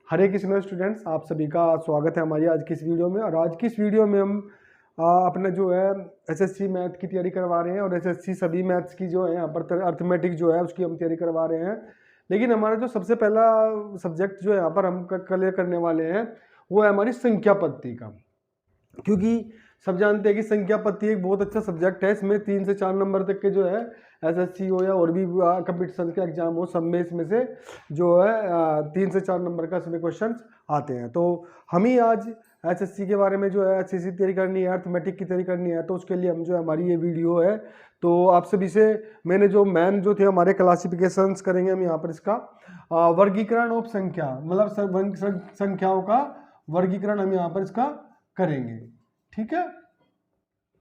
हरे Krishna students, आप सभी का स्वागत है हमारी आज की इस वीडियो में। और आज की इस वीडियो में हम अपने जो है एसएससी मैथ की तैयारी करवा रहे हैं और एसएससी सभी मैथ्स की जो है यहाँ पर अर्थमेटिक जो है उसकी हम तैयारी करवा रहे हैं। लेकिन हमारा जो सबसे पहला सब्जेक्ट जो है यहाँ पर हम क्लियर करने वाले हैं वो है हमारी संख्या पद्धति का, क्योंकि सब जानते हैं कि संख्या पद्धति एक बहुत अच्छा सब्जेक्ट है। इसमें 3 से 4 नंबर तक के जो है एसएससी हो या और भी कंपटीशन के एग्जाम हो, सब में इसमें से जो है 3 से 4 नंबर का इसमें क्वेश्चंस आते हैं। तो हम ही आज एसएससी के बारे में जो है एसएससी की तैयारी करनी है, अर्थमेटिक की तैयारी करनी है, तो उसके लिए हम जो है हमारी ये वीडियो है। तो आप सभी से मैंने जो मैन जो थे हमारे क्लासिफिकेशंस करेंगे हम यहाँ पर इसका वर्गीकरण ऑफ संख्या, मतलब संख्याओं का वर्गीकरण हम यहाँ पर इसका करेंगे। ठीक है,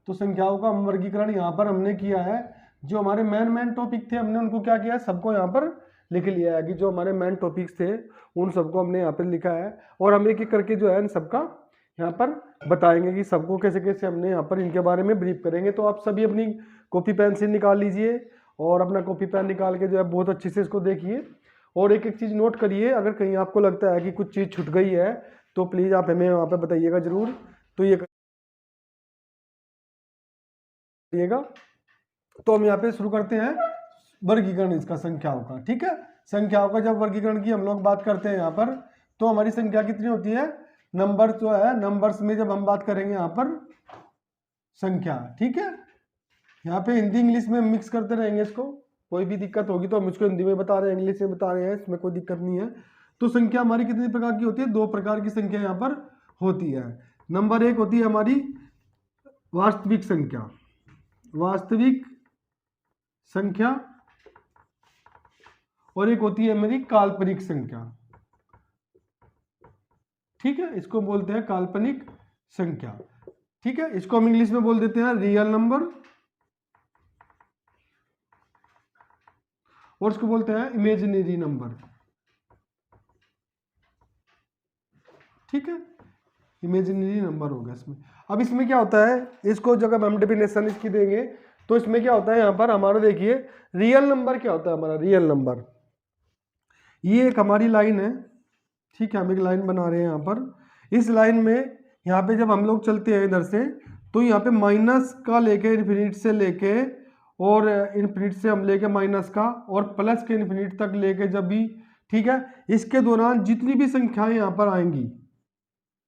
तो संख्याओं का वर्गीकरण यहाँ पर हमने किया है। जो हमारे मेन टॉपिक थे हमने उनको क्या किया है, सबको यहाँ पर लिख लिया है कि जो हमारे मेन टॉपिक्स थे उन सबको हमने यहाँ पर लिखा है। और हम एक एक करके जो है इन सबका यहाँ पर बताएंगे कि सबको कैसे कैसे हमने यहाँ पर इनके बारे में ब्रीफ करेंगे। तो आप सभी अपनी कॉपी पेंसिल निकाल लीजिए और अपना कॉपी पेन निकाल के जो है बहुत अच्छे से इसको देखिए और एक एक चीज़ नोट करिए। अगर कहीं आपको लगता है कि कुछ चीज़ छूट गई है तो प्लीज़ आप हमें वहाँ पर बताइएगा ज़रूर। तो ये करिएगा। तो हम यहाँ पे शुरू करते हैं वर्गीकरण इसका संख्याओं का। ठीक है, संख्याओं का जब वर्गीकरण की हम लोग बात करते हैं यहाँ पर, तो हमारी संख्या कितनी होती है, नंबर जो है, नंबर्स में जब हम बात करेंगे यहाँ पर संख्या। ठीक है, यहाँ पे हिंदी इंग्लिश में मिक्स करते रहेंगे इसको, कोई भी दिक्कत होगी तो हम इसको हिंदी में बता रहे हैं, इंग्लिश में बता रहे हैं, इसमें कोई दिक्कत नहीं है। तो संख्या हमारी कितनी प्रकार की होती है, 2 प्रकार की संख्या यहाँ पर होती है। नंबर 1 होती है हमारी वास्तविक संख्या, वास्तविक संख्या, और एक होती है मेरी काल्पनिक संख्या। ठीक है, इसको बोलते हैं काल्पनिक संख्या। ठीक है, इसको हम इंग्लिश में बोल देते हैं रियल नंबर, और इसको बोलते हैं इमेजिनरी नंबर। ठीक है, इमेजिनरी नंबर हो गया इसमें। अब इसमें क्या होता है, इसको जब हम डेफिनेशन इसकी देंगे तो इसमें क्या होता है, यहाँ पर हमारा देखिए रियल नंबर क्या होता है। हमारा रियल नंबर ये एक हमारी लाइन है। ठीक है, हम एक लाइन बना रहे हैं यहाँ पर। इस लाइन में यहाँ पे जब हम लोग चलते हैं इधर से, तो यहाँ पे माइनस का लेके इन्फिनिट से लेके, और इन्फिनिट से हम लेके माइनस का, और प्लस के इन्फिनिट तक लेके जब भी, ठीक है, इसके दौरान जितनी भी संख्याएं यहाँ पर आएंगी,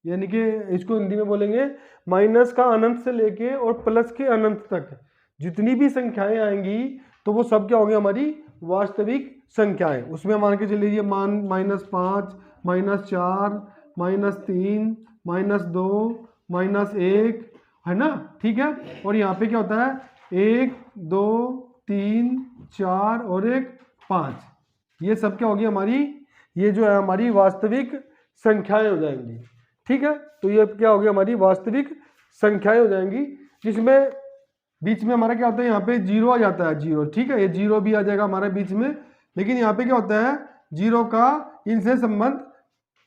यानी कि इसको हिंदी में बोलेंगे माइनस का अनंत से लेके और प्लस के अनंत तक जितनी भी संख्याएं आएंगी तो वो सब क्या होगी, हमारी वास्तविक संख्याएं। उसमें मान के चलिए -5, -4, -3, -2, -1 है ना। ठीक है, और यहाँ पे क्या होता है 1, 2, 3, 4 और 1, 5। ये सब क्या होगी हमारी, ये जो है हमारी वास्तविक संख्याएं हो जाएंगी। ठीक है, तो ये क्या होगी, हमारी वास्तविक संख्याएं हो जाएंगी, जिसमें बीच में हमारा क्या होता है, यहाँ पे 0 आ जाता है, 0। ठीक है, ये 0 भी आ जाएगा हमारे बीच में, लेकिन यहाँ पे क्या होता है 0 का इनसे संबंध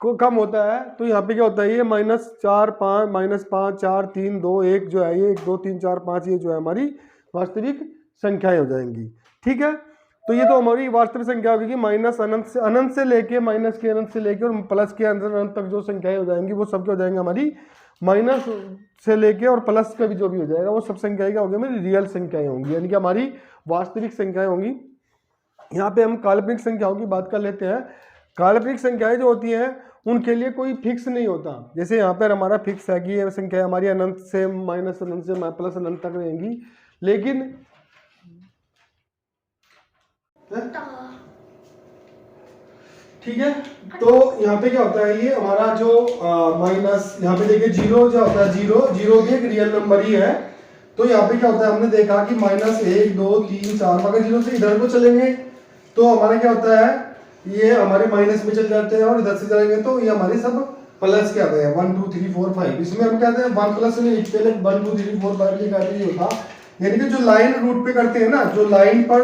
को कम होता है। तो यहाँ पे क्या होता है, ये -4, 5, -5, 4, 3, 2, 1 जो है, ये 1, 2, 3, 4, 5 ये जो है हमारी वास्तविक संख्याएं हो जाएंगी। ठीक है, तो ये तो हमारी वास्तविक संख्या होगी कि माइनस अनंत से लेके, माइनस के अनंत से लेके और प्लस के अनंत तक जो संख्याएं हो जाएंगी वो सब क्या हो जाएंगे, हमारी माइनस से लेके और प्लस का भी जो भी हो जाएगा वो सब संख्याएं क्या होंगी, हमारी रियल संख्याएं होंगी, यानी कि हमारी वास्तविक संख्याएं होंगी। यहाँ पे हम काल्पनिक संख्याओं की बात कर लेते हैं। काल्पनिक संख्याएं जो होती हैं उनके लिए कोई फिक्स नहीं होता। जैसे यहाँ पर हमारा फिक्स है कि ये संख्या हमारी अनंत से, माइनस अनंत से प्लस अनंत तक रहेंगी, लेकिन ठीक है, तो यहाँ पे क्या होता है, ये हमारा जो माइनस, यहाँ पे देखिए 0 जो होता है, 0 भी एक रियल नंबर ही है। तो यहाँ पे क्या होता है, हमने देखा कि -1, 2, 3, 4, अगर 0 से इधर को चलेंगे तो हमारा क्या होता है, ये हमारे माइनस में चल जाते हैं, और इधर से जाएंगे तो ये हमारे सब प्लस के आते हैं, 1, 2, 3, 4, 5। इसमें हम कहते हैं 1 प्लस नहीं लिखते, 1, 2, 3, 4, 5 लिखा नहीं होता। यानी कि जो लाइन रूट पे करते हैं ना, जो लाइन पर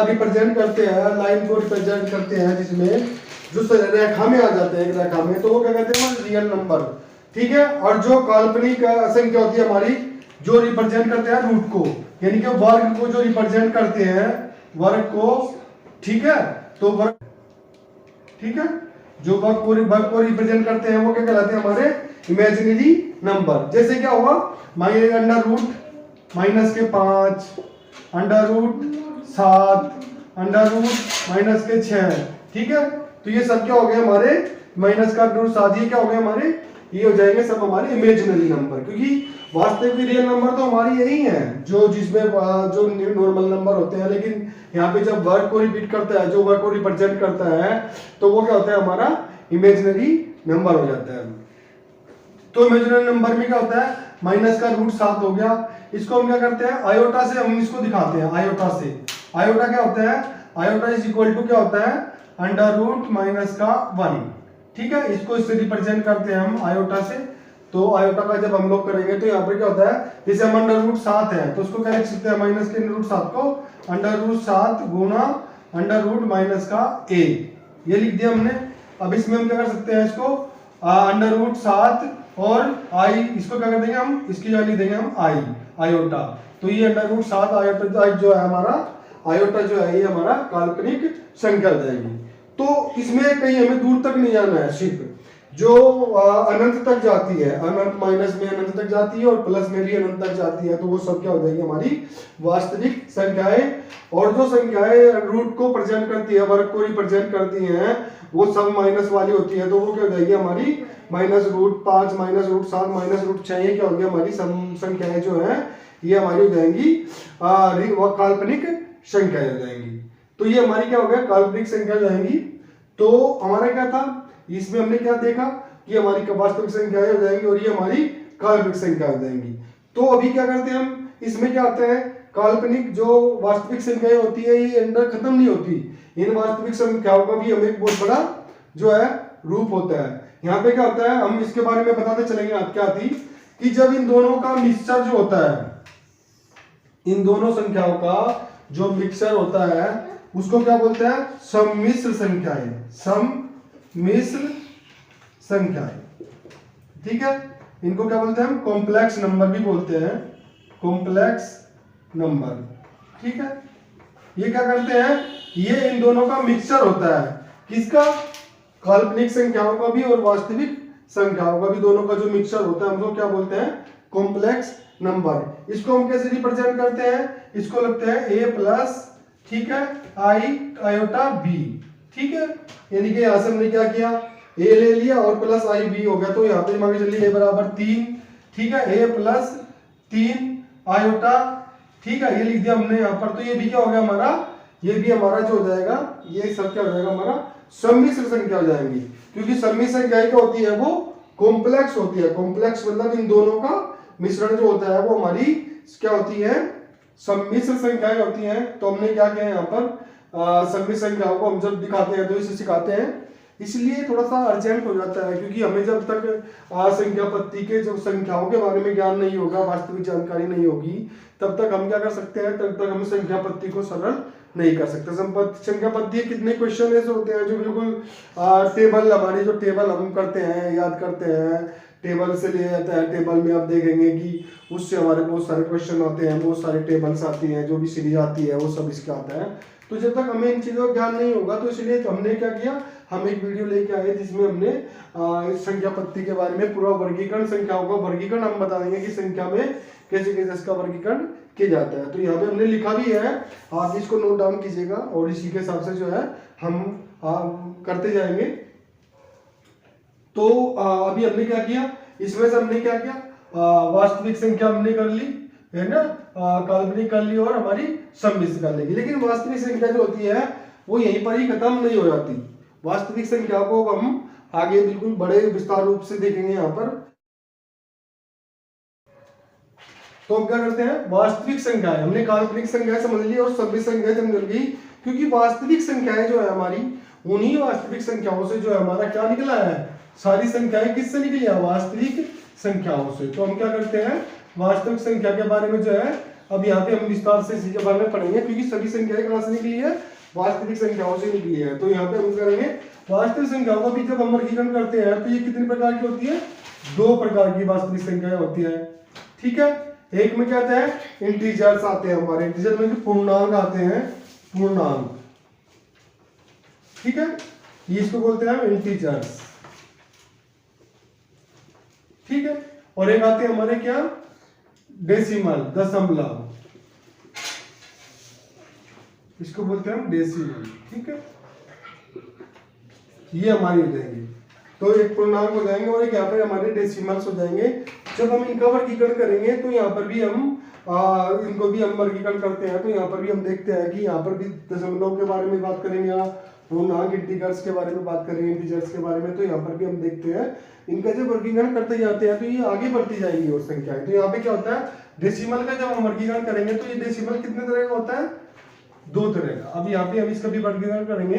रिप्रेजेंट करते हैं, लाइन को रिप्रेजेंट करते हैं, जिसमें जो रेखा में आ जाते हैं, एक रेखा में, तो वो क्या कहते हैं, रियल नंबर। ठीक है, और जो काल्पनिक संख्या होती है हमारी, जो रिप्रेजेंट करते हैं रूट को, यानी कि वर्ग को जो रिप्रेजेंट करते हैं, वर्ग को। ठीक है, तो वर्ग, ठीक है, जो वर्ग को रिप्रेजेंट करते हैं वो क्या कहलाते हैं हमारे इमेजिनरी नंबर। जैसे क्या हुआ, अंडर रूट माइनस के 5, under root 7, under root minus के 6, ठीक है। तो ये सब क्या हो गए हमारे माइनस का रूट 7, ये क्या हो गए हमारे, ये हो जाएंगे सब हमारे इमेजिनरी नंबर, क्योंकि वास्तविक रियल नंबर तो हमारी यही है जो जिसमें जो नॉर्मल नंबर होते हैं, लेकिन यहाँ पे जब वर्ग को रिपीट करता है, जो वर्ग को रिप्रेजेंट करता है, तो वो क्या होता है हमारा इमेजिनरी नंबर हो जाता है। तो इमेजिनरी नंबर में क्या होता है, माइनस का रूट 7 हो गया, इसको हम क्या करते हैं आयोटा से हम इसको दिखाते हैं, आयोटा से। आयोटा क्या होता है, आयोटा इज इक्वल टू क्या होता है अंडर रूट माइनस का 1, ठीक है। इसको इससे रिप्रेजेंट करते हैं हम आयोटा से। तो आयोटा का जब हम लोग करेंगे तो यहाँ पर क्या होता है, जैसे हम अंडर रूट 7 है तो उसको क्या लिख सकते हैं, माइनस के रूट 7 को अंडर रूट 7 गुना अंडर रूट माइनस का 1, ये लिख दिया हमने। अब इसमें हम क्या कर सकते हैं, इसको अंडर रूट 7 और आई, इसको क्या कर देंगे हम, इसकी जगह लिख देंगे हम आई, आयोटा। तो ये अंडर रूट 7 आयोटा जो है हमारा, आयोटा जो है ये हमारा काल्पनिक संख्या हो जाएगी। तो इसमें कहीं हमें दूर तक नहीं जाना है, सिर्फ जो अनंत तक जाती है, अनंत माइनस में अनंत तक जाती है और प्लस में भी अनंत तक जाती है, तो वो सब क्या हो जाएगी हमारी वास्तविक संख्याएं। और जो संख्याएं रूट को प्रेजेंट करती है, वर्ग को रिप्रेजेंट करती हैं, वो सब माइनस वाली होती है, तो वो क्या हो जाएगी हमारी minus root 5, minus root 7, minus root 6, ये क्या होगी हमारी संख्याएं जो है ये हमारी हो जाएंगी काल्पनिक संख्याएं हो जाएंगी। तो ये हमारी क्या हो गया काल्पनिक संख्या हो जाएंगी। तो हमारा क्या था, इसमें हमने क्या देखा कि हमारी वास्तविक संख्याएं हो जाएंगी और ये हमारी काल्पनिक संख्या हो जाएंगी। तो अभी क्या करते हैं हम, इसमें क्या आता है, काल्पनिक जो वास्तविक संख्याएं होती है ये अंदर खत्म नहीं होती, इन वास्तविक संख्याओं का भी हमें एक बहुत बड़ा जो है रूप होता है। यहाँ पे क्या होता है, हम इसके बारे में बताते चलेंगे आप क्या थी, कि जब इन दोनों का मिक्सचर जो होता है, इन दोनों संख्याओं का जो मिक्सचर होता है उसको क्या बोलते हैं, सम्मिश्र संख्याएं, सम्मिश्र संख्याएं, ठीक है। इनको क्या बोलते हैं हम, कॉम्प्लेक्स नंबर भी बोलते हैं, कॉम्प्लेक्स नंबर, ठीक है। ये क्या करते हैं, ये इन दोनों का मिक्सचर होता है, किसका, काल्पनिक संख्याओं का भी और वास्तविक संख्याओं का भी, दोनों का जो मिक्सचर होता है हमको क्या बोलते हैं, कॉम्प्लेक्स नंबर। इसको हम कैसे रिप्रेजेंट करते हैं, इसको लगते हैं a प्लस, ठीक है, आई आयोटा बी, ठीक है। यानी कि यहां से हमने क्या किया, a ले लिया और प्लस आई बी हो गया, तो यहाँ पे मान के चलिए a बराबर 3, ठीक है, a प्लस 3 आयोटा, ठीक है, ये लिख दिया हमने यहाँ पर। तो ये भी क्या हो गया हमारा, ये भी हमारा जो हो जाएगा, ये सब क्या हो जाएगा हमारा सम्मिश्र संख्या हो जाएंगी, क्योंकि सम्मिश्र संख्या क्या होती है, वो कॉम्प्लेक्स होती है। कॉम्प्लेक्स मतलब इन दोनों का मिश्रण जो होता है वो हमारी क्या होती है, सम्मिश्र संख्याएं होती हैं। तो हमने क्या किया यहाँ पर, सम्मिश्र संख्याओं को हम जब दिखाते हैं तो इसे सिखाते हैं, इसलिए थोड़ा सा अर्जेंट हो जाता है, क्योंकि हमें जब तक संख्या पत्ती के जो संख्याओं के बारे में ज्ञान नहीं होगा, वास्तविक जानकारी नहीं होगी, तब तक हम क्या कर सकते हैं, तब तक हम संख्या पत्ती को सरल नहीं कर सकते। संख्या पत्ती कितने क्वेश्चन ऐसे होते हैं जो बिल्कुल टेबल, हमारी जो टेबल हम करते हैं, याद करते हैं, टेबल से ले जाता है, टेबल में आप देखेंगे कि उससे हमारे बहुत सारे क्वेश्चन आते हैं, बहुत सारे टेबल्स आती हैं, जो भी सीरीज आती है वो सब इसका आता है। तो जब तक हमें इन चीज़ों का ज्ञान नहीं होगा, तो इसलिए तो हमने क्या किया, हम एक वीडियो लेके आए जिसमें हमने इस संख्या पत्ती के बारे में पूरा वर्गीकरण, संख्याओं का वर्गीकरण हम बता देंगे कि संख्या में कैसे कैसे इसका वर्गीकरण किया जाता है। तो यहाँ पे हमने लिखा भी है, आप इसको नोट डाउन कीजिएगा और इसी के हिसाब से जो है हम करते जाएंगे। तो अभी हमने क्या किया, इसमें से हमने क्या किया, वास्तविक संख्या हमने कर ली है ना, काल्पनिक कर ली और हमारी सम्मिश्र कर लेगी। लेकिन वास्तविक संख्या जो होती है वो यहीं पर ही खत्म नहीं हो जाती। वास्तविक संख्या को हम आगे बिल्कुल बड़े विस्तार रूप से देखेंगे यहाँ पर। तो हम क्या करते हैं, वास्तविक संख्याएं, हमने काल्पनिक संख्याएं समझ ली और सम्मिश्र संख्याएं समझ ली, क्योंकि वास्तविक संख्याएं जो है हमारी, उन्हीं वास्तविक संख्याओं से जो है हमारा क्या निकला है, सारी संख्याएं किससे निकली है, वास्तविक संख्याओं से। तो हम क्या करते हैं, वास्तविक संख्या के बारे में जो है अब यहाँ पे हम विस्तार से इसके बारे में पढ़ेंगे, क्योंकि सभी संख्याएं कहाँ से निकली है, वास्तविक संख्याओं से निकली है। तो यहाँ पे हम करेंगे वास्तविक संख्याओं का भी जब हम वर्गीकरण करते हैं तो ये कितने प्रकार की होती है, 2 प्रकार की वास्तविक संख्याएं होती है, ठीक है। एक में क्या आता है, इंटीजर्स आते हैं हमारे, इंटीजर में पूर्णांक आते हैं, पूर्णांक, ठीक है। ये इसको बोलते हैं हम इंटीजर्स, ठीक है। और एक आते हैं हमारे क्या, डेसिमल, दशमलव, इसको बोलते हैं हम डेसिमल, ठीक है। ये हमारी हो जाएंगे, तो एक पूर्णांक हो जाएंगे और एक यहाँ पे हमारे डेसिमल्स हो जाएंगे। जब हम इनका वर्गीकरण करेंगे तो यहाँ पर भी हम इनको भी हम वर्गीकरण करते हैं, तो यहाँ पर भी हम देखते हैं कि यहाँ पर भी दशमलव के बारे में बात करेंगे, पूर्णांक इंटीजर्स के बारे में बात करेंगे, इंटीजर्स के बारे में। तो यहाँ पर भी हम देखते हैं इनका जब वर्गीकरण करते जाते हैं तो ये आगे बढ़ती जाएंगी और संख्याएं। तो यहाँ पे क्या होता है, डेसिमल का जब हम वर्गीकरण करेंगे तो ये डेसिमल कितने तरह का होता है, 2 तरह का। अब यहाँ पे हम इसका भी वर्गीकरण करेंगे,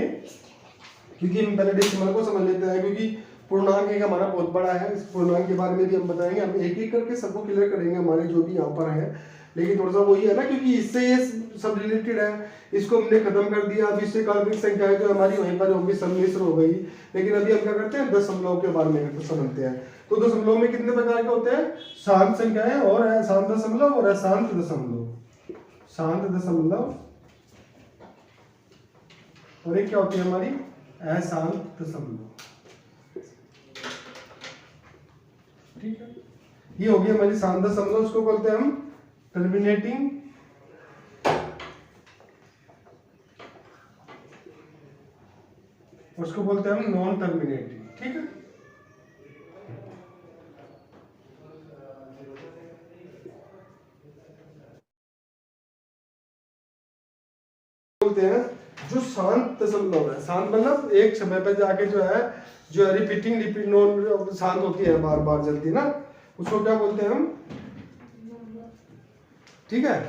क्योंकि हम पहले डेसिमल को समझ लेते हैं, क्योंकि पूर्णांक एक हमारा बहुत बड़ा है। इस पूर्णांक के बारे में भी हम बताएंगे, हम एक एक करके सबको क्लियर करेंगे हमारे जो भी यहाँ पर है। लेकिन थोड़ा सा वही है ना, क्योंकि इससे ये सब रिलेटेड है, इसको हमने खत्म कर दिया। अब इससे काल्पनिक संख्याएं जो हमारी वहीं पर होगी, सम्मिश्र हो गई। लेकिन अभी हम क्या करते हैं, दशमलव के बारे में समझते हैं। तो दशमलव में कितने प्रकार के होते हैं, शांत संख्याएं और अशांत दशमलव और अशांत दशमलव, शांत दशमलव और एक क्या होती है हमारी, अशांत दशमलव, ठीक है। ये हो गई हमारी शांत दशमलव, उसको बोलते हैं हम टर्मिनेटिंग, उसको बोलते हैं हम नॉन टर्मिनेटिंग, ठीक है। बोलते हैं जो शांत दशमलव है, शांत मतलब एक समय पर जाके जो है रिपीट नॉन शांत होती है, बार बार चलती ना, उसको क्या बोलते हैं हम, ठीक है।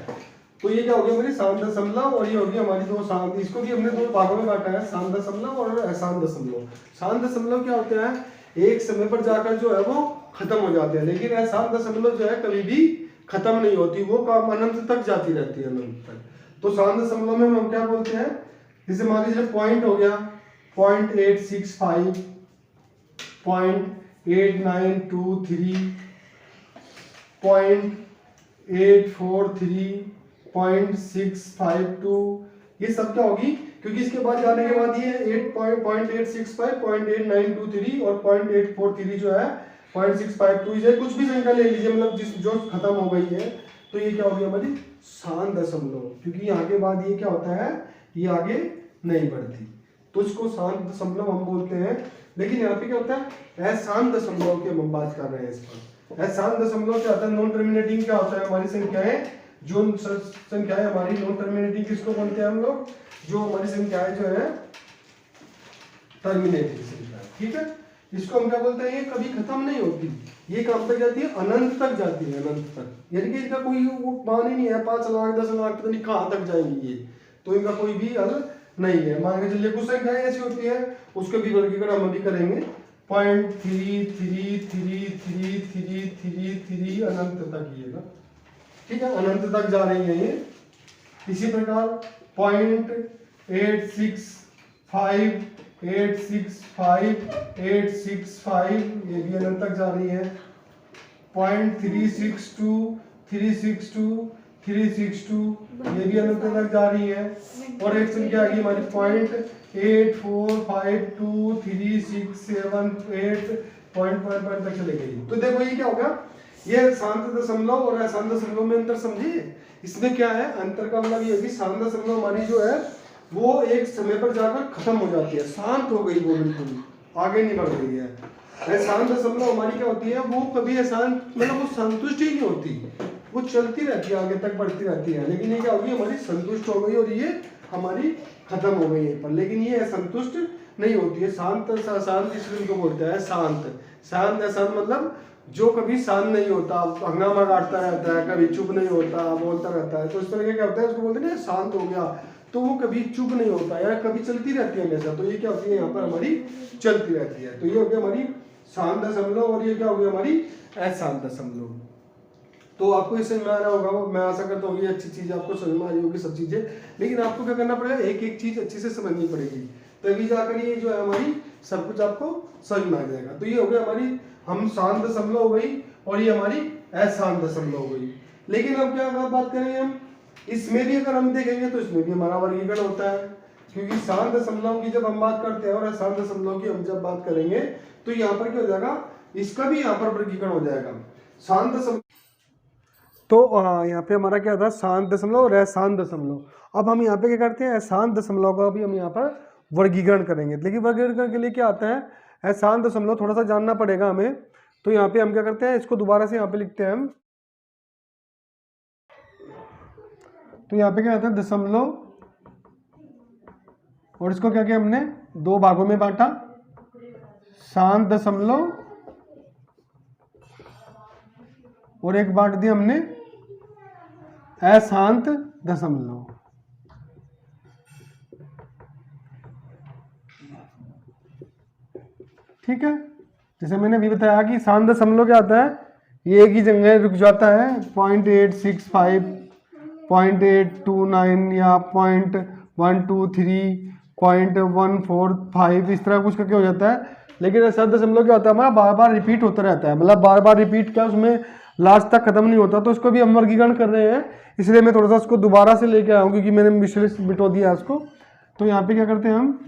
तो ये क्या हो गया हमारी शांत दशमलव, और ये होगी हमारी दो शांत, इसको भी हमने 2 भागों में बांटा है, शांत दशमलव और अशांत दशमलव। शांत दशमलव क्या होते हैं, एक समय पर जाकर जो है वो खत्म हो जाते हैं, लेकिन अशांत दशमलव जो है कभी भी खत्म नहीं होती, वो काम अनंत तक जाती रहती है, अनंत तक। तो शांत दशमलव में हम क्या बोलते हैं, जैसे मान लीजिए पॉइंट हो गया 0.865, 0.8923, 0.843, 0.652, ये सब क्या होगी, क्योंकि इसके बाद जाने के बाद ये 0.865, 0.8923 और 0.843 जो है 0.652, ये कुछ भी संख्या ले लीजिए, मतलब जिस जो खत्म हो गई है, तो ये क्या होगी हमारी शांत दशमलव, क्योंकि यहाँ के बाद ये क्या होता है, ये आगे नहीं बढ़ती, तो इसको शांत दशमलव हम बोलते हैं। लेकिन यहाँ पे क्या होता है, अशांत दशमलव की हम बात कर रहे हैं। इस पर अशांत दशमलव क्या होता है, नॉन टर्मिनेटिंग क्या होता है, हमारी संख्याएं जो संख्याएं हमारी नॉन टर्मिनेटिंग किसको बोलते हैं हम लोग, जो हमारी संख्याएं जो है टर्मिनेटिंग संख्या, ठीक है। इसको हम क्या बोलते हैं, ये कभी खत्म नहीं होती, ये कब तक जाती है, अनंत तक जाती है, अनंत तक, यानी कि इनका कोई वो मान ही नहीं है, 5 लाख 10 लाख पता नहीं कहाँ तक जाएंगी ये, तो इनका कोई भी हल नहीं है। मान के चलिए कुछ संख्याएं ऐसी होती है, उसके भी वर्गीकरण हम अभी करेंगे, 0.333333 अनंत तक ये ना, ठीक है, अनंत तक जा रही है ये। इसी प्रकार 0.865, 865 ये भी अनंत तक जा रही है। 0.362 ये भी अनंत तक जा रही है। और एक संख्या आ गई हमारी 0.84523678 पॉइंट तक चले गई। तो देखो ये क्या होगा, ये शांत दशमलव और अशांत दशमलव में अंतर समझिए। इसमें क्या है अंतर का मतलब ये है कि शांत दशमलव हमारी जो है वो एक समय पर जाकर खत्म हो जाती है, शांत हो गई, वो बिल्कुल आगे नहीं बढ़ रही है। अशांत दशमलव हमारी क्या होती है, वो कभी अशांत मतलब वो संतुष्ट ही नहीं होती, वो चलती रहती है, आगे तक बढ़ती रहती है। लेकिन ये क्या होगी, हमारी संतुष्ट हो गई और ये हमारी खत्म हो गई है पर, लेकिन ये असंतुष्ट नहीं होती है। शांत शांत इसलिए इनको बोलते हैं शांत। शांत अशांत मतलब जो कभी शांत नहीं होता, हंगामा काटता रहता है, कभी चुप नहीं होता, बोलता रहता है, तो इस तरह क्या होता है, उसको बोलते हैं शांत हो गया, तो वो कभी चुप नहीं होता या कभी चलती रहती है हमेशा। तो ये क्या होती है, यहाँ पर हमारी चलती रहती है। तो ये हो गया हमारी शांत दशमलव और ये क्या हो गया हमारी अशांत दशमलव। तो आपको इससे में आ रहा होगा, मैं आशा करता हूँ ये अच्छी चीज़ आपको समझ में आ रही होगी सब चीज़ें। लेकिन आपको क्या करना पड़ेगा, एक एक चीज़ अच्छे से समझनी पड़ेगी, तभी जाकर ये जो है हमारी सब कुछ आपको समझ में आ जाएगा। तो ये हो गया हमारी हम शांत दशमलव हो गई और ये हमारी अशांत दशमलव हो गई। लेकिन अब क्या बात करेंगे हम, इसमें भी अगर हम देखेंगे तो इसमें भी हमारा वर्गीकरण होता है। क्योंकि शांत दशमलव की जब हम बात करते हैं और अशांत दशमलव की हम जब बात करेंगे तो यहाँ पर क्या हो जाएगा, इसका भी यहाँ पर वर्गीकरण हो जाएगा। शांत दशमलव तो यहाँ पे हमारा क्या था, शांत दशमलव और अशांत दशमलव। अब हम यहाँ पे क्या करते हैं, अशांत दशमलव का भी हम यहाँ पर वर्गीकरण करेंगे। लेकिन वर्गीकरण के लिए क्या आता है, अशांत दशमलव थोड़ा सा जानना पड़ेगा हमें। तो यहाँ पे हम क्या करते हैं, इसको दोबारा से यहाँ पे लिखते हैं हम। तो यहाँ पे क्या आता है दशमलव, और इसको क्या किया हमने, दो भागों में बांटा, शांत दशमलव और एक बांट दिया हमने अशांत दशमलव। ठीक है, जैसे मैंने अभी बताया कि शांत दशमलव क्या आता है, ये एक ही जगह रुक जाता है, 0.865, 0.829 या 0.123, 0.145 इस तरह कुछ करके हो जाता है। लेकिन अशांत दशमलव क्या होता है, हमारा बार बार रिपीट होता रहता है, मतलब बार बार रिपीट क्या उसमें लास्ट तक खत्म नहीं होता। तो उसको भी हम वर्गीकरण कर रहे हैं, इसलिए मैं थोड़ा सा उसको दोबारा से लेके आया हूँ क्योंकि मैंने मिटो दिया उसको। तो यहाँ पे क्या करते हैं हम,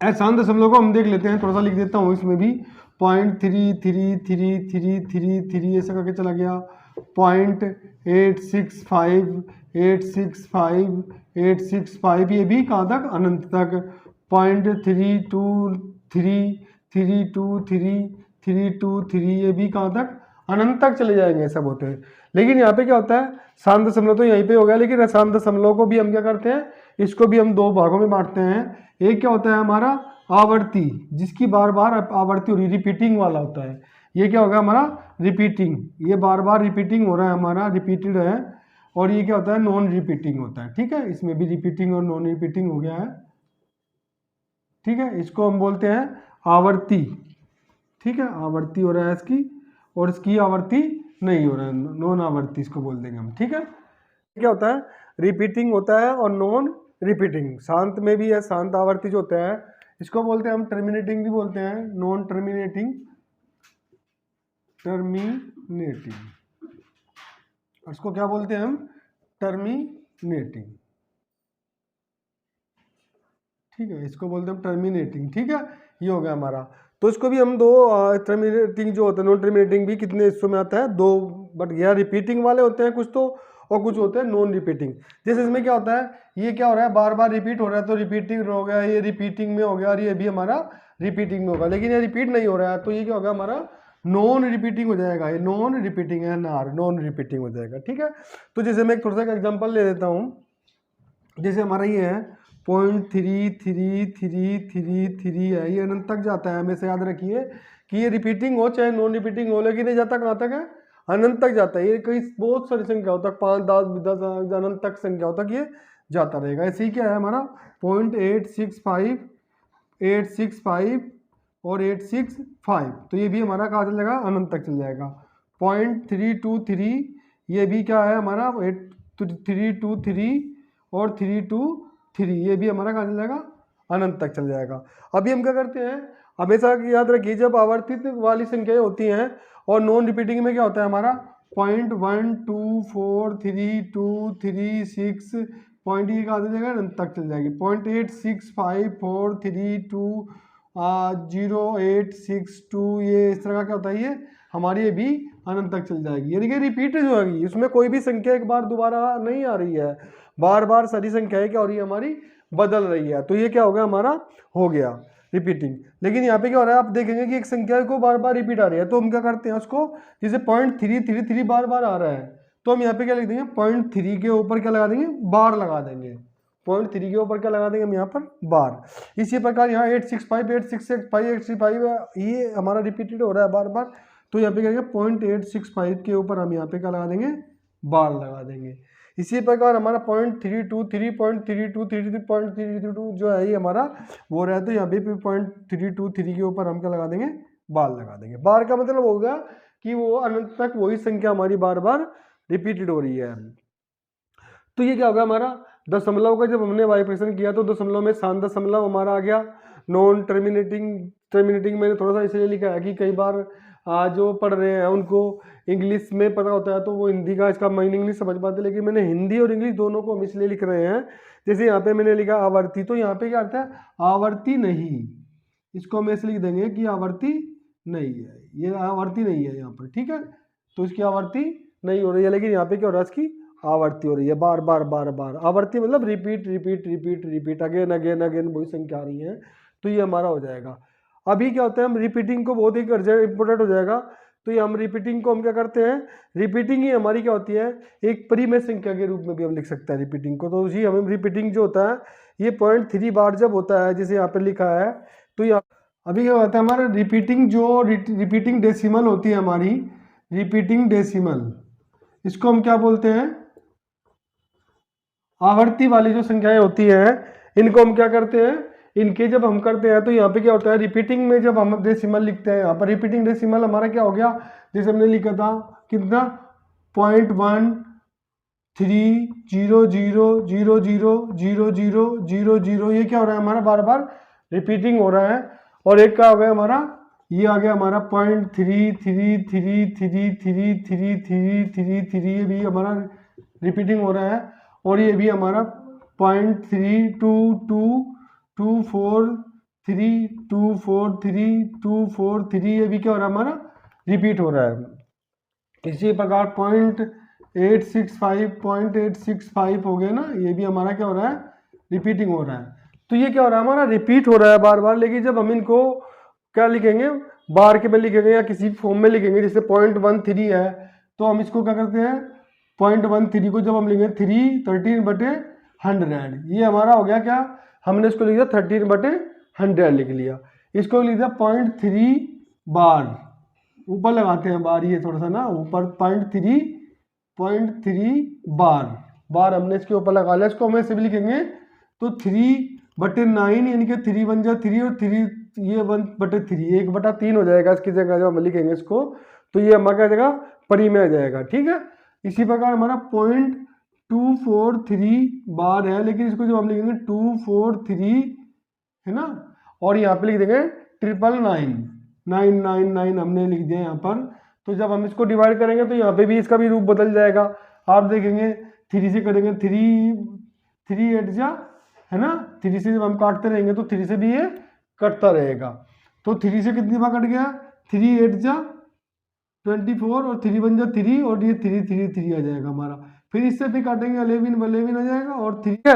अशांत दशमलव को हम देख लेते हैं, थोड़ा सा लिख देता हूँ इसमें भी, 0.333333 ऐसा करके चला गया, 0.865, 865 ये भी कहाँ तक, अनंत तक, 0.32333 ये भी कहाँ तक, अनंत तक चले जाएंगे, सब होते हैं। लेकिन यहाँ पे क्या होता है, शांत दशमलव तो यहीं पे हो गया, लेकिन अशांत दशमलव को भी हम क्या करते हैं, इसको भी हम दो भागों में बांटते हैं। एक क्या होता है हमारा आवर्ती, जिसकी बार बार आवर्ती हो रही, रिपीटिंग वाला होता है। ये क्या होगा हमारा रिपीटिंग, ये बार बार रिपीटिंग हो रहा है हमारा, रिपीटेड है। और ये क्या होता है, नॉन रिपीटिंग होता है। ठीक है, इसमें भी रिपीटिंग और नॉन रिपीटिंग हो गया है। ठीक है, इसको हम बोलते हैं आवर्ती। ठीक है, आवर्ती हो रहा है इसकी, और इसकी आवर्ती नहीं हो रहा है, नॉन आवर्ती इसको बोल देंगे हम। ठीक है, क्या होता है, रिपीटिंग होता है और नॉन रिपीटिंग। शांत में भी है, शांत आवर्ती जो होता है इसको बोलते हैं हम टर्मिनेटिंग भी बोलते हैं, नॉन टर्मिनेटिंग, टर्मिनेटिंग, और इसको क्या बोलते हैं हम, टर्मिनेटिंग। ठीक है, इसको बोलते हैं हम टर्मिनेटिंग। ठीक है, ये हो गया हमारा। तो इसको भी हम दो, टर्मिनेटिंग जो होता है, नॉन टर्मिनेटिंग भी कितने हिस्सों में आता है, दो, बट यह रिपीटिंग वाले होते हैं कुछ तो, और कुछ होते हैं नॉन रिपीटिंग। जैसे इसमें क्या होता है, ये क्या हो रहा है, बार बार रिपीट हो रहा है तो रिपीटिंग हो गया, ये रिपीटिंग में हो गया, और ये भी हमारा रिपीटिंग में होगा। लेकिन ये रिपीट नहीं हो रहा है तो ये क्या होगा हमारा नॉन रिपीटिंग हो जाएगा, ये नॉन रिपीटिंग है, नॉन रिपीटिंग हो जाएगा। ठीक है, तो जैसे मैं एक थोड़ा सा एग्जाम्पल ले लेता हूँ। जैसे हमारा ये है 0.3333 है, ये अनंत तक जाता है। हमेशा याद रखिए कि ये रिपीटिंग हो चाहे नॉन रिपीटिंग हो, लेकिन ये जाता कहाँ तक है, अनंत तक जाता है। ये कई बहुत सारी संख्या होता है, 5, 10 अनंत तक संख्या तक ये जाता रहेगा। ऐसे ही क्या है हमारा 0.865, 865 और 865, तो ये भी हमारा कहाँ चल जाएगा, अनंत तक चल जाएगा। 0.323 ये भी क्या है हमारा 323 और 323, ये भी हमारा कहाँ चल जाएगा, अनंत तक चल जाएगा। अभी हम क्या करते हैं, हमेशा याद रखिए जब आवर्तित वाली संख्याएं होती हैं और नॉन रिपीटिंग में क्या होता है हमारा 0.1243236 पॉइंट, ये कहाँ चल जाएगा, अनंत तक चल जाएगी। 0.865432086 ये इस तरह का क्या होता है, ये हमारी ये भी अनंत तक चल जाएगी। यानी कि रिपीटेड जो होगी, इसमें कोई भी संख्या एक बार दोबारा नहीं आ रही है, बार बार सारी संख्याएं क्या हो रही है हमारी, बदल रही है। तो ये क्या हो गया हमारा, हो गया रिपीटिंग। लेकिन यहाँ पे क्या हो रहा है, आप देखेंगे कि एक संख्या को बार बार रिपीट आ रही है, तो हम क्या करते हैं उसको, जैसे 0.333 बार बार आ रहा है तो हम यहाँ पे क्या लिख देंगे, 0.3 के ऊपर क्या लगा देंगे, बार लगा देंगे। 0.3 के ऊपर क्या लगा देंगे हम यहाँ पर, बार। इसी प्रकार यहाँ 865, 865, 865 ये हमारा रिपीटेड हो रहा है बार बार, तो यहाँ पे क्या 0.865 के ऊपर हम यहाँ पे क्या लगा देंगे, बार लगा देंगे। इसी प्रकार हमारा 0.323, 0.3233, 0.332 जो है ये हमारा वो रहा है, तो यहाँ पे 0.323 के ऊपर हम क्या लगा देंगे, बार लगा देंगे। बार का मतलब होगा कि वो अनंत तक वही संख्या हमारी बार बार रिपीटेड हो रही है। तो ये क्या होगा हमारा दशमलव का, जब हमने वाइब्रेशन किया तो दशमलव में शांत दशमलव हमारा आ गया। नॉन टर्मिनेटिंग मैंने थोड़ा सा इसलिए लिखा है कि कई बार जो पढ़ रहे हैं उनको इंग्लिश में पता होता है तो वो हिंदी का इसका मीनिंग नहीं समझ पाते, लेकिन मैंने हिंदी और इंग्लिश दोनों को हम इसलिए लिख रहे हैं। जैसे यहाँ पे मैंने लिखा आवर्ती, तो यहाँ पे क्या अर्थ है, आवर्ती नहीं, इसको हम ऐसे लिख देंगे कि आवर्ती नहीं है, ये आवर्ती नहीं है यहाँ पर, ठीक है। तो इसकी आवर्ती नहीं हो रही है, लेकिन यहाँ पे क्या हो रहा है, इसकी आवर्ती हो रही है, बार बार बार बार। आवर्ती मतलब repeat repeat repeat repeat, again again again वही संख्या आ रही है, तो ये हमारा हो जाएगा। अभी क्या होता है, हम रिपीटिंग को बहुत ही इंपॉर्टेंट हो जाएगा, तो ये हम रिपीटिंग को हम क्या करते हैं, रिपीटिंग ही हमारी क्या होती है, एक परिमेय संख्या के रूप में भी हम लिख सकते हैं रिपीटिंग को। तो जी हमें रिपीटिंग जो होता है ये 0.3 बार जब होता है, जैसे यहाँ पर लिखा है, तो यहाँ अभी क्या होता है हमारा रिपीटिंग, जो रिपीटिंग डेसिमल होती है हमारी, रिपीटिंग डेसिमल, इसको हम क्या बोलते हैं, आवर्ती वाली जो संख्याएं होती हैं इनको हम क्या करते हैं, इनके जब हम करते हैं तो यहाँ पे क्या होता है, रिपीटिंग में जब हम डेसिमल लिखते हैं, यहाँ पर रिपीटिंग डेसिमल हमारा क्या हो गया, जैसे हमने लिखा था कितना 0.130000000, ये क्या हो रहा है हमारा, बार बार रिपीटिंग हो रहा है। और एक क्या हो गया हमारा, ये आ गया हमारा 0.3333333333, ये भी हमारा रिपीटिंग हो रहा है। और ये भी हमारा 0.322243243243, ये भी क्या हो रहा है हमारा, रिपीट हो रहा है। इसी प्रकार 0.865 हो गया ना, ये भी हमारा क्या हो रहा है, रिपीटिंग हो रहा है। तो ये क्या हो रहा है हमारा, रिपीट हो रहा है बार बार। लेकिन जब हम इनको क्या लिखेंगे, बार के में लिखेंगे या किसी फॉर्म में लिखेंगे, जैसे 0.13 है, तो हम इसको क्या करते हैं, 0.13 को जब हम लिखेंगे 13/100, ये हमारा हो गया क्या, हमने इसको लिख दिया 13/100 लिख लिया। इसको लिख दिया 0.3 बार, ऊपर लगाते हैं बार, ये थोड़ा सा ना ऊपर, 0.3 बार हमने इसके ऊपर लगा लिया। इसको हम ऐसे भी लिखेंगे तो 3/9, यानी कि 3 बन जाए 3 और 3 ये 1/3, 1/3 हो जाएगा इसकी जगह जब हम लिखेंगे इसको, तो ये हमारा क्या जाएगा, परिमेय आ जाएगा, ठीक है। इसी प्रकार हमारा 0.243 बार है, लेकिन इसको जब हम लिखेंगे 243 है ना, और यहाँ पे लिख देंगे 999 हमने लिख दिया यहाँ पर। तो जब हम इसको डिवाइड करेंगे तो यहाँ पे भी इसका भी रूप बदल जाएगा, आप देखेंगे 3 से करेंगे, 3 8 जा है ना, 3 से जब हम काटते रहेंगे तो 3 से भी ये कटता रहेगा। तो 3 से कितनी बार कट गया, 3 8 जा 24 और 3 बन जा 3, और ये 3 आ जाएगा हमारा। फिर इससे भी काटेंगे 11 आ जाएगा और 3 है।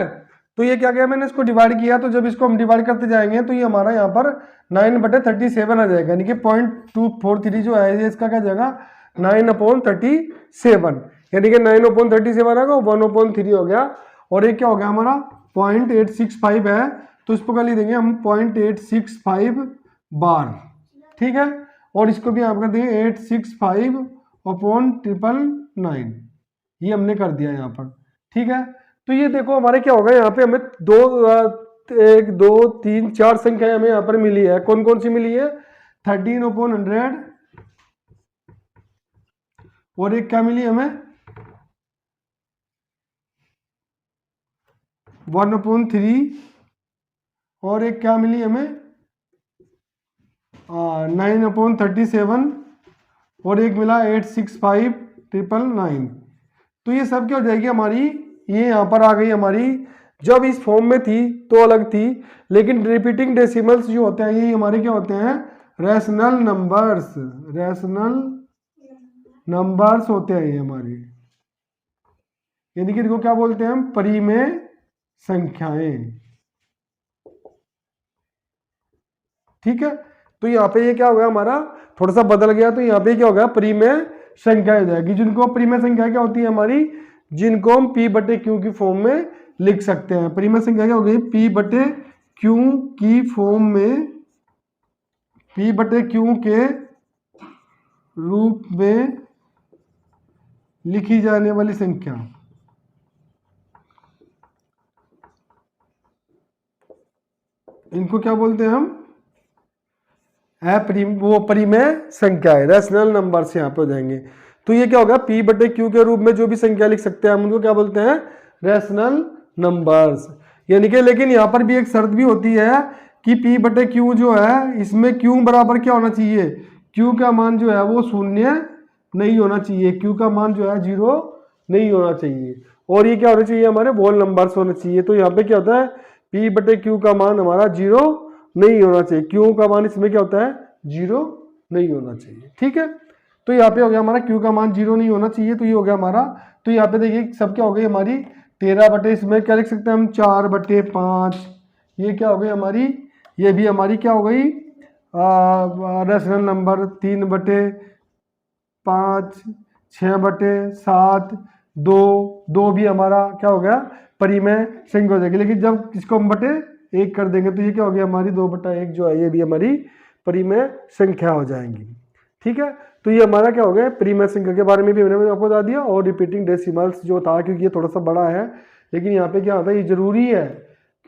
तो ये क्या किया मैंने, इसको डिवाइड किया, तो जब इसको हम डिवाइड करते जाएंगे तो ये हमारा यहाँ पर 9/37 आ जाएगा, यानी कि 0.243 जो है ये इसका क्या जाएगा, 9/37, यानी कि 9/37 आएगा, 1/3 हो गया। और एक क्या हो गया हमारा 0.865 है, तो इसको क्या लिख देंगे हम 0.865 बार, ठीक है। और इसको भी आप कर देंगे 865/999, ये हमने कर दिया यहाँ पर, ठीक है। तो ये देखो हमारे क्या होगा, यहाँ पे हमें 1 2 3 4 संख्याएं हमें यहाँ पर मिली है। कौन कौन सी मिली है, 13/100, और एक क्या मिली हमें 1/3, और एक क्या मिली हमें 9/37, और एक मिला 865/999। तो ये सब क्या हो जाएगी हमारी, ये यहाँ पर आ गई हमारी। जब इस फॉर्म में थी तो अलग थी, लेकिन रिपीटिंग डेसिमल्स जो होते हैं ये हमारे क्या होते हैं, रैशनल नंबर्स होते हैं ये हमारे, यानी कि इनको क्या बोलते हैं हम, परिमेय संख्याएं, ठीक है। तो यहाँ पे ये क्या हो गया हमारा, थोड़ा सा बदल गया, तो यहाँ पे क्या हो गया, परिमेय संख्या हो जाएगी। जिनको परिमेय संख्या क्या होती है हमारी, जिनको हम P/Q की फॉर्म में लिख सकते हैं। परिमेय संख्या क्या हो गई, P/Q की फॉर्म में, P/Q के रूप में लिखी जाने वाली संख्या, इनको क्या बोलते हैं हम, वो परिमेय संख्या है, रैशनल नंबर से यहाँ पे हो जाएंगे। तो ये क्या होगा, P/Q के रूप में जो भी संख्या लिख सकते हैं हम उनको क्या बोलते हैं, रैशनल नंबर्स, यानी कि। लेकिन यहाँ पर भी एक शर्त भी होती है कि P/Q जो है इसमें Q बराबर क्या होना चाहिए, क्यू का मान जो है वो शून्य नहीं होना चाहिए, क्यू का मान जो है 0 नहीं होना चाहिए, और ये क्या होना चाहिए, हमारे होल नंबर्स होने चाहिए। तो यहाँ पे क्या होता है, पी बटे क्यू का मान हमारा 0 नहीं होना चाहिए, क्यू का मान इसमें क्या होता है 0 नहीं होना चाहिए। ठीक है, तो यहाँ पे हो गया हमारा क्यू का मान 0 नहीं होना चाहिए, तो ये हो गया हमारा। तो यहाँ पे देखिए सब क्या हो गई हमारी 13 बटे, इसमें क्या लिख सकते हैं हम 4 बटे 5, ये क्या हो गई हमारी, ये भी हमारी क्या हो गई रेशनल नंबर 3 बटे 5, 6 बटे 7, 2, 2 भी हमारा क्या हो गया परिमेय संख्या हो जाएगी। लेकिन जब इसको हम बटे 1 कर देंगे तो ये क्या हो गया हमारी 2 बटा 1 जो है ये भी हमारी परिमेय संख्या हो जाएंगी। ठीक है, तो ये हमारा क्या हो गया परिमेय संख्या के बारे में भी मैंने आपको बता दिया, और रिपीटिंग डेसिमल्स जो था क्योंकि ये थोड़ा सा बड़ा है, लेकिन यहाँ पे क्या होता है ये जरूरी है,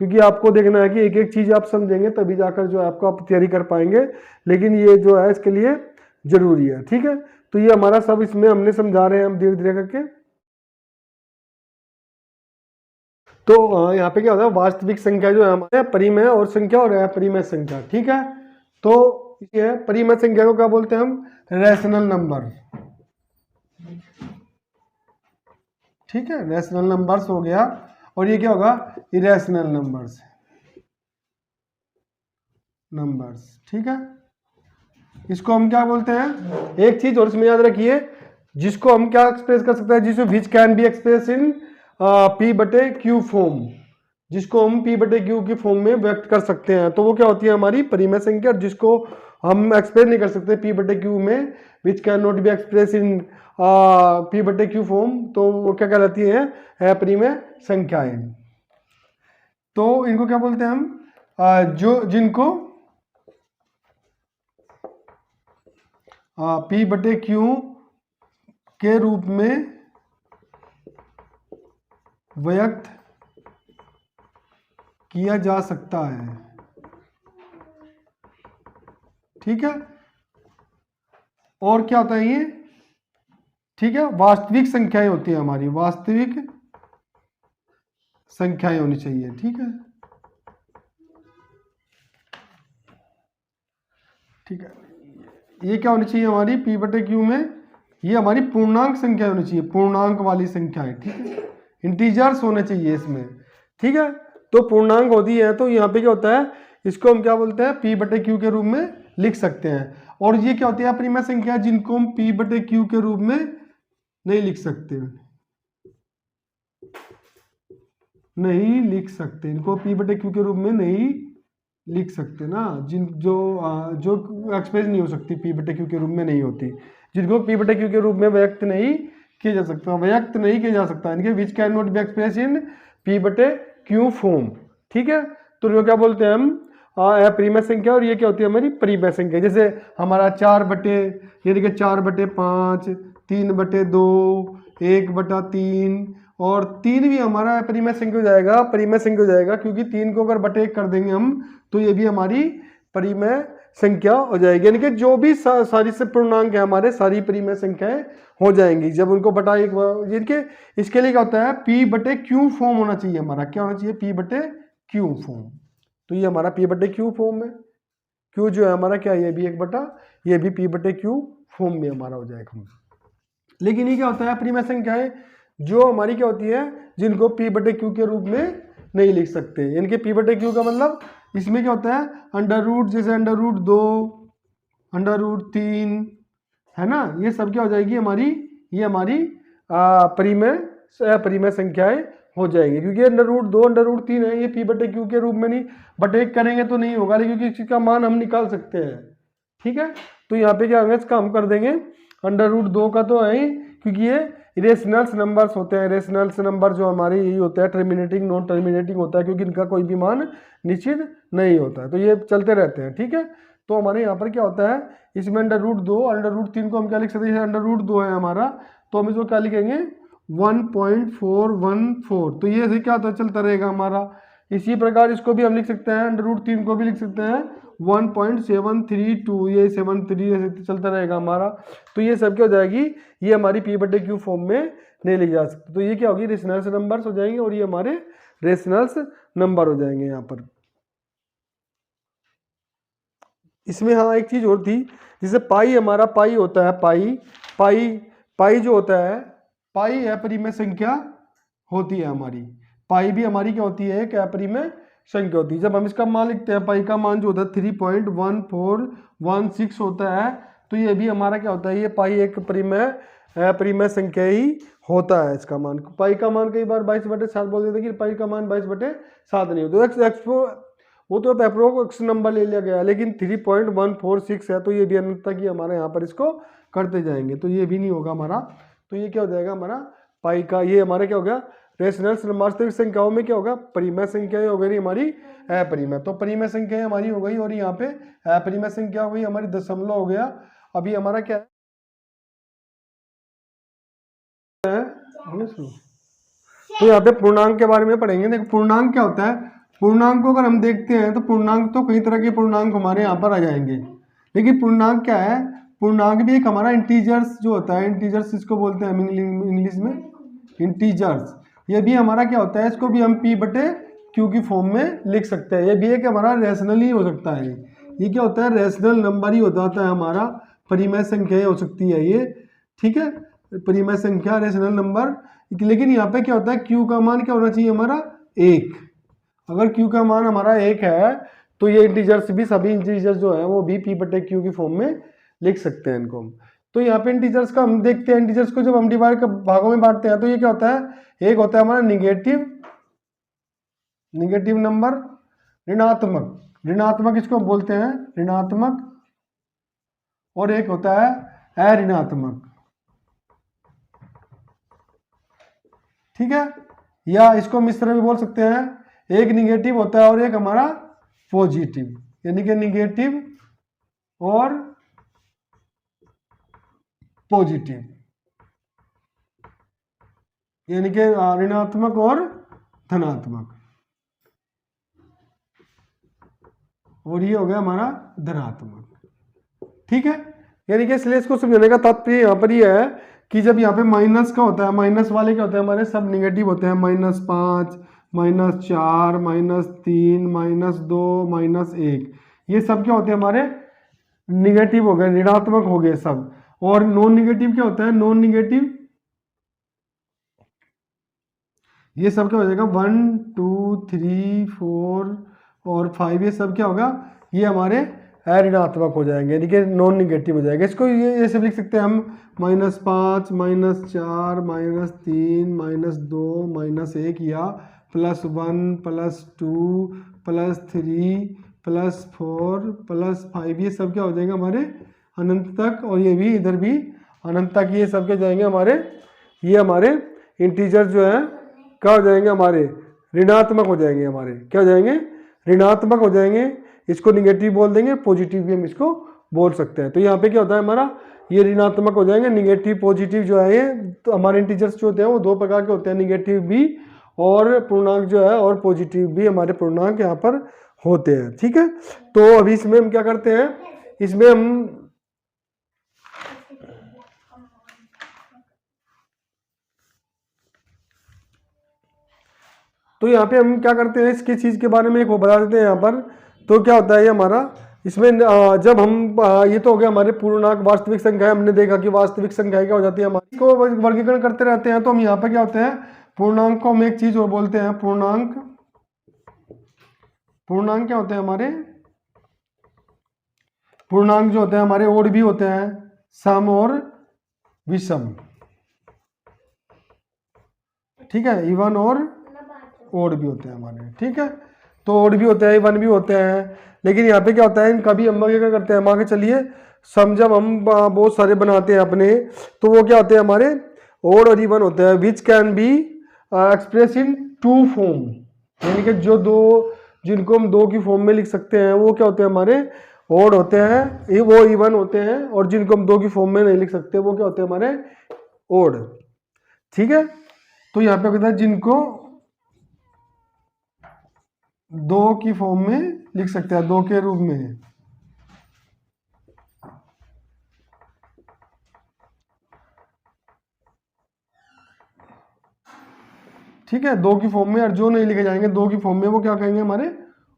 क्योंकि आपको देखना है कि एक एक चीज आप समझेंगे तभी जाकर जो है आपको आप तैयारी कर पाएंगे, लेकिन ये जो है इसके लिए जरूरी है। ठीक है, तो ये हमारा सब इसमें हमने समझा रहे हैं हम धीरे धीरे करके। तो यहाँ पे क्या होता है वास्तविक संख्या जो है हमारे परिमेय और संख्या और अपरिमेय संख्या। ठीक है, तो ये है परिमेय संख्या को क्या बोलते हैं हम रैशनल नंबर। ठीक है, रैशनल नंबर्स हो गया, और ये क्या होगा इरेशनल नंबर्स। ठीक है, इसको हम क्या बोलते हैं, एक चीज और इसमें याद रखिए, जिसको हम क्या एक्सप्रेस कर सकते हैं, जिसको which can be express in P बटे क्यू फॉर्म, जिसको हम पी बटे क्यू की फॉर्म में व्यक्त कर सकते हैं, तो वो क्या होती है हमारी परिमेय संख्या। जिसको हम एक्सप्रेस नहीं कर सकते पी बटे क्यू में, which can not be express in P बटे क्यू फॉर्म, तो वो क्या कहलाती है अपरिमेय संख्याएं। तो इनको क्या बोलते हैं हम जो जिनको पी बटे क्यू के रूप में व्यक्त किया जा सकता है। ठीक है, और क्या होता है ये, ठीक है, वास्तविक संख्याएं होती है हमारी, वास्तविक संख्याएं होनी चाहिए। ठीक है, ठीक है, ये क्या होनी चाहिए हमारी पी बटे क्यू में, ये हमारी पूर्णांक संख्या होनी चाहिए, पूर्णांक वाली संख्याएं। ठीक है, इंटीजर्स होने चाहिए इसमें। ठीक है, तो पूर्णांक होती है, तो यहाँ पे क्या होता है इसको हम क्या बोलते हैं पी बटे क्यू के रूप में लिख सकते हैं। और ये क्या होती है अपरिमेय संख्या, जिनको हम पी बटे क्यू के रूप में नहीं लिख सकते, नहीं लिख सकते, इनको पी बटे क्यू के रूप में नहीं लिख सकते ना, जिन जो एक्सप्रेस नहीं हो सकती पी बटे क्यू के रूप में नहीं होती, जिनको पी बटे क्यू के रूप में व्यक्त नहीं किया जा सकता, व्यक्त नहीं किया जा सकता, इनके which can not be express in P बटे क्यू फॉर्म। ठीक है, तो इनको क्या बोलते हैं हम अपरिमेय संख्या, और ये क्या होती है हमारी परिमेय संख्या। जैसे हमारा 4 बटे, ये देखिए 4 बटे 5, 3 बटे 2, 1 बटा 3, और 3 भी हमारा परिमेय संख्या हो जाएगा, परिमेय संख्या हो जाएगा, क्योंकि 3 को अगर बटे 1 कर देंगे हम तो ये भी हमारी परिमेय संख्या हो जाएगी। यानी कि जो भी सारी से पूर्णांक है हमारे सारी परिमेय संख्याएं हो जाएंगी जब उनको बटा 1। जिनके इसके लिए क्या होता है पी बटे क्यू फॉर्म होना चाहिए हमारा, क्या होना चाहिए पी बटे क्यू फॉर्म। तो ये हमारा पी बटे क्यू फॉर्म है, क्यू जो है हमारा क्या है ये भी 1 बटा, ये भी पी बटे क्यू फॉर्म में हमारा हो जाएगा। लेकिन ये क्या होता है परिमेय संख्याएं जो हमारी क्या होती है जिनको पी बटे क्यू के रूप में नहीं लिख सकते। इनके पी बटे क्यू का मतलब इसमें क्या होता है अंडर रूट, जैसे अंडर रूट 2, अंडर रूट 3 है ना, ये सब क्या हो जाएगी हमारी, ये हमारी परिमेय संख्याएं हो जाएंगी, क्योंकि अंडर रूट 2 अंडर रूट 3 है, ये पी बटे क्यू के रूप में नहीं, बटे 1 करेंगे तो नहीं होगा, लेकिन क्योंकि इसका मान हम निकाल सकते हैं। ठीक है, तो यहाँ पे क्या होगा इसका हम कर देंगे अंडर रूट 2 का तो है ही, क्योंकि ये इरेशनल्स नंबर्स होते हैं। इरेशनल्स नंबर जो हमारे यही होता है टर्मिनेटिंग नॉन टर्मिनेटिंग होता है, क्योंकि इनका कोई भी मान निश्चित नहीं होता है, तो ये चलते रहते हैं। ठीक है, तो हमारे यहाँ पर क्या होता है इसमें अंडर रूट 2 अंडर रूट 3 को हम क्या लिख सकते हैं, अंडर रूट 2 है हमारा, तो हम इसको क्या लिखेंगे 1.414, तो ये ऐसे क्या होता है चलता रहेगा हमारा। इसी प्रकार इसको भी हम लिख सकते हैं अंडर रूट 3 को भी लिख सकते हैं 1.732, ये 73 ऐसे चलता रहेगा हमारा। तो ये सब क्या हो जाएगी, ये हमारी पी बटे क्यू फॉर्म में नहीं लिखी जा सकती, तो ये क्या होगी रेशनल्स नंबर्स हो जाएंगे, और ये हमारे रेशनल्स नंबर हो जाएंगे यहाँ पर। इसमें हाँ एक चीज़ और थी, जैसे पाई हमारा पाई होता है, पाई पाई पाई जो होता है, पाई अपरिमेय संख्या होती है हमारी। पाई भी हमारी क्या होती है, एक अपरिमेय संख्या होती है। जब हम इसका मान लिखते हैं, पाई का मान जो होता है 3.1416 होता है, तो ये भी हमारा क्या होता है, ये पाई एक अपरिमेय संख्या ही होता है। इसका मान, पाई का मान कई बार 22/7 बोल देते हैं, कि पाई का मान 22/7 नहीं होता, वो तो अप्रोक्स नंबर ले लिया गया, लेकिन 3.146 है, तो ये भी अनंत तक ही हमारे यहाँ पर इसको करते जाएंगे, तो ये भी नहीं होगा हमारा। तो ये क्या हो जाएगा हमारा पाई का, ये हमारा क्या हो गया, रेशनल वास्तविक संख्याओं में क्या होगा, परिमेय संख्याएं हो गई हमारी अपरिमेय। तो परिमेय संख्याएं हमारी हो गई, और यहाँ पे अपरिमेय संख्या हो गई हमारी दशमलव हो गया। अभी हमारा क्या है, तो यहाँ पे पूर्णांक के बारे में पढ़ेंगे। देखो पूर्णांक क्या होता है, पूर्णांक को अगर हम देखते हैं तो पूर्णांक तो कई तरह के पूर्णांक हमारे यहाँ पर आ जाएंगे, लेकिन पूर्णांक क्या है, पूर्णांक भी एक हमारा इंटीजर्स जो होता है, इंटीजर्स इसको बोलते हैं इंग्लिश में इंटीजर्स। ये भी हमारा क्या होता है, इसको भी हम p/q की फॉर्म में लिख सकते हैं। ये भी एक हमारा रेशनल ही हो सकता है, ये क्या होता है, रेशनल नंबर ही होता है हमारा, परिमेय संख्या हो सकती है ये, ठीक है, परिमेय संख्या रेशनल नंबर। लेकिन यहाँ पे क्या होता है, q का मान क्या होना चाहिए हमारा 1। अगर q का मान हमारा 1 है तो ये इंटीजर्स भी, सभी इंटीजर्स जो है वो भी p/q की फॉर्म में लिख सकते हैं इनको हम। तो यहाँ पे इंटीजर्स का हम देखते हैं, इंटीजर्स को जब हम डिवाइड कर भागों में बांटते हैं तो ये क्या होता है, एक होता है हमारा निगेटिव नंबर, ऋणात्मक इसको बोलते हैं ऋणात्मक, और एक होता है अऋणात्मक, ठीक है, या इसको हम इस तरह भी बोल सकते हैं, एक निगेटिव होता है और एक हमारा पॉजिटिव, यानी कि निगेटिव और पॉजिटिव, यानी कि ऋणात्मक और धनात्मक, और ये हो गया हमारा धनात्मक, ठीक है। यानी कि इसलिए इसको समझने का तात्पर्य यहाँ पर ये है कि जब यहाँ पे माइनस का होता है, माइनस वाले क्या होते हैं हमारे, सब निगेटिव होते हैं, -5, -4, -3, -2, -1, ये सब क्या होते हैं हमारे निगेटिव हो गए, ऋणात्मक हो गए सब। और नॉन निगेटिव क्या होता है, नॉन निगेटिव ये सब क्या हो जाएगा, 1, 2, 3, 4 और 5, ये सब क्या होगा, ये हमारे ऋणात्मक हो जाएंगे, यानी कि नॉन निगेटिव हो जाएगा। इसको ये ऐसे लिख सकते हैं हम, -5, -4, -3, -2, -1, या +1, +2, +3, +4, +5, ये सब क्या हो जाएगा हमारे अनंत तक, और ये भी इधर भी अनंत तक, ये सब क्या जाएंगे हमारे, ये हमारे इंटीजर जो है क्या हो जाएंगे हमारे ऋणात्मक हो जाएंगे, हमारे क्या हो जाएंगे ऋणात्मक हो जाएंगे। इसको निगेटिव बोल देंगे, पॉजिटिव भी हम इसको बोल सकते हैं। तो यहाँ पे क्या होता है हमारा, ये ऋणात्मक हो जाएंगे, निगेटिव पॉजिटिव जो है ये, तो हमारे इंटीजर्स जो होते हैं वो दो प्रकार के होते हैं, निगेटिव भी और पूर्णांक जो है, और पॉजिटिव भी हमारे पूर्णांक यहाँ पर होते हैं, ठीक है। तो अभी इसमें हम क्या करते हैं, इसमें हम तो यहाँ पे हम क्या करते हैं, इसकी चीज़ के बारे में एक वो बता देते हैं यहाँ पर। तो क्या होता है ये हमारा, इसमें जब हम ये तो हो गया हमारे पूर्णांक वास्तविक संख्या, हमने देखा कि वास्तविक संख्या क्या हो जाती है हमारी, को वर्गीकरण करते रहते हैं। तो हम यहाँ पे क्या होते हैं, पूर्णांक को हम एक चीज़ और बोलते हैं, पूर्णांक क्या होते हैं हमारे, पूर्णांक जो होते हैं हमारे और भी होते हैं, सम और विषम, ठीक है, इवन और ओड भी होते हैं हमारे, ठीक है। तो ओड भी होते हैं, इवन भी होते हैं, लेकिन यहाँ पे क्या होता है, इनका भी हम क्या करते हैं, मान के चलिए सम जब हम बहुत सारे बनाते हैं अपने, तो वो क्या होते हैं हमारे ओड और इवन होते हैं, which can be express in 2 form, यानी कि जो दो, जिनको हम 2 की फॉर्म में लिख सकते हैं वो क्या होते हैं हमारे ओड होते हैं, वो इवन होते हैं, और जिनको हम 2 की फॉर्म में नहीं लिख सकते वो क्या होते हैं हमारे ओड, ठीक है। तो यहाँ पे कहता है जिनको 2 की फॉर्म में लिख सकते हैं, 2 के रूप में, ठीक है, 2 की फॉर्म में, और जो नहीं लिखे जाएंगे 2 की फॉर्म में वो क्या कहेंगे हमारे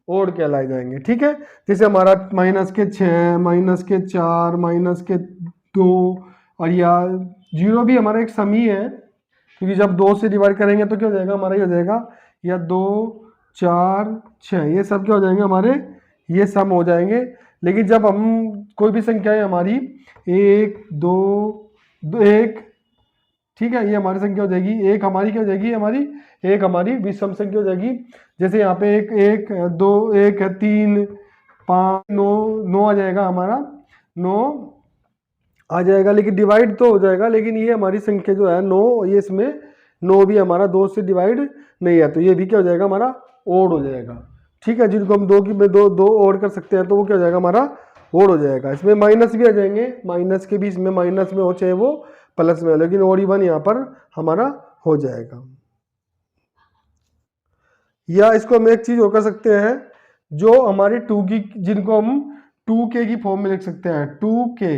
ओड कहलाए जाएंगे। ठीक है, जैसे हमारा -6, -4, -2, और या 0 भी हमारा एक सम ही है, क्योंकि जब 2 से डिवाइड करेंगे तो क्या हो जाएगा हमारा, ये हो जाएगा या 2, 4, 6, ये सब क्या हो जाएंगे हमारे, ये सम हो जाएंगे। लेकिन जब हम कोई भी संख्या है हमारी 1, 2, 1, ठीक है, ये हमारी संख्या हो जाएगी, एक हमारी क्या हो जाएगी, हमारी एक हमारी विषम संख्या हो जाएगी। जैसे यहाँ पे 1, 1, 2, 1 है, 3, 5, 9, 9 आ जाएगा हमारा, 9 आ जाएगा, लेकिन डिवाइड तो हो जाएगा, लेकिन ये हमारी संख्या जो है 9, ये इसमें 9 भी हमारा 2 से डिवाइड नहीं है, तो ये भी क्या हो जाएगा हमारा, ओड हो जाएगा। ठीक है, जिनको हम 2 की में 2 2 ओड कर सकते हैं, तो वो क्या हो जाएगा हमारा, ओड हो जाएगा। इसमें माइनस भी आ जाएंगे, माइनस के भी इसमें माइनस में हो चाहे वो प्लस में हो, लेकिन ओड इवन यहाँ पर हमारा हो जाएगा। या इसको हम एक चीज और कर सकते हैं, जो हमारी 2 की, जिनको हम 2k की फॉर्म में लिख सकते हैं, 2k,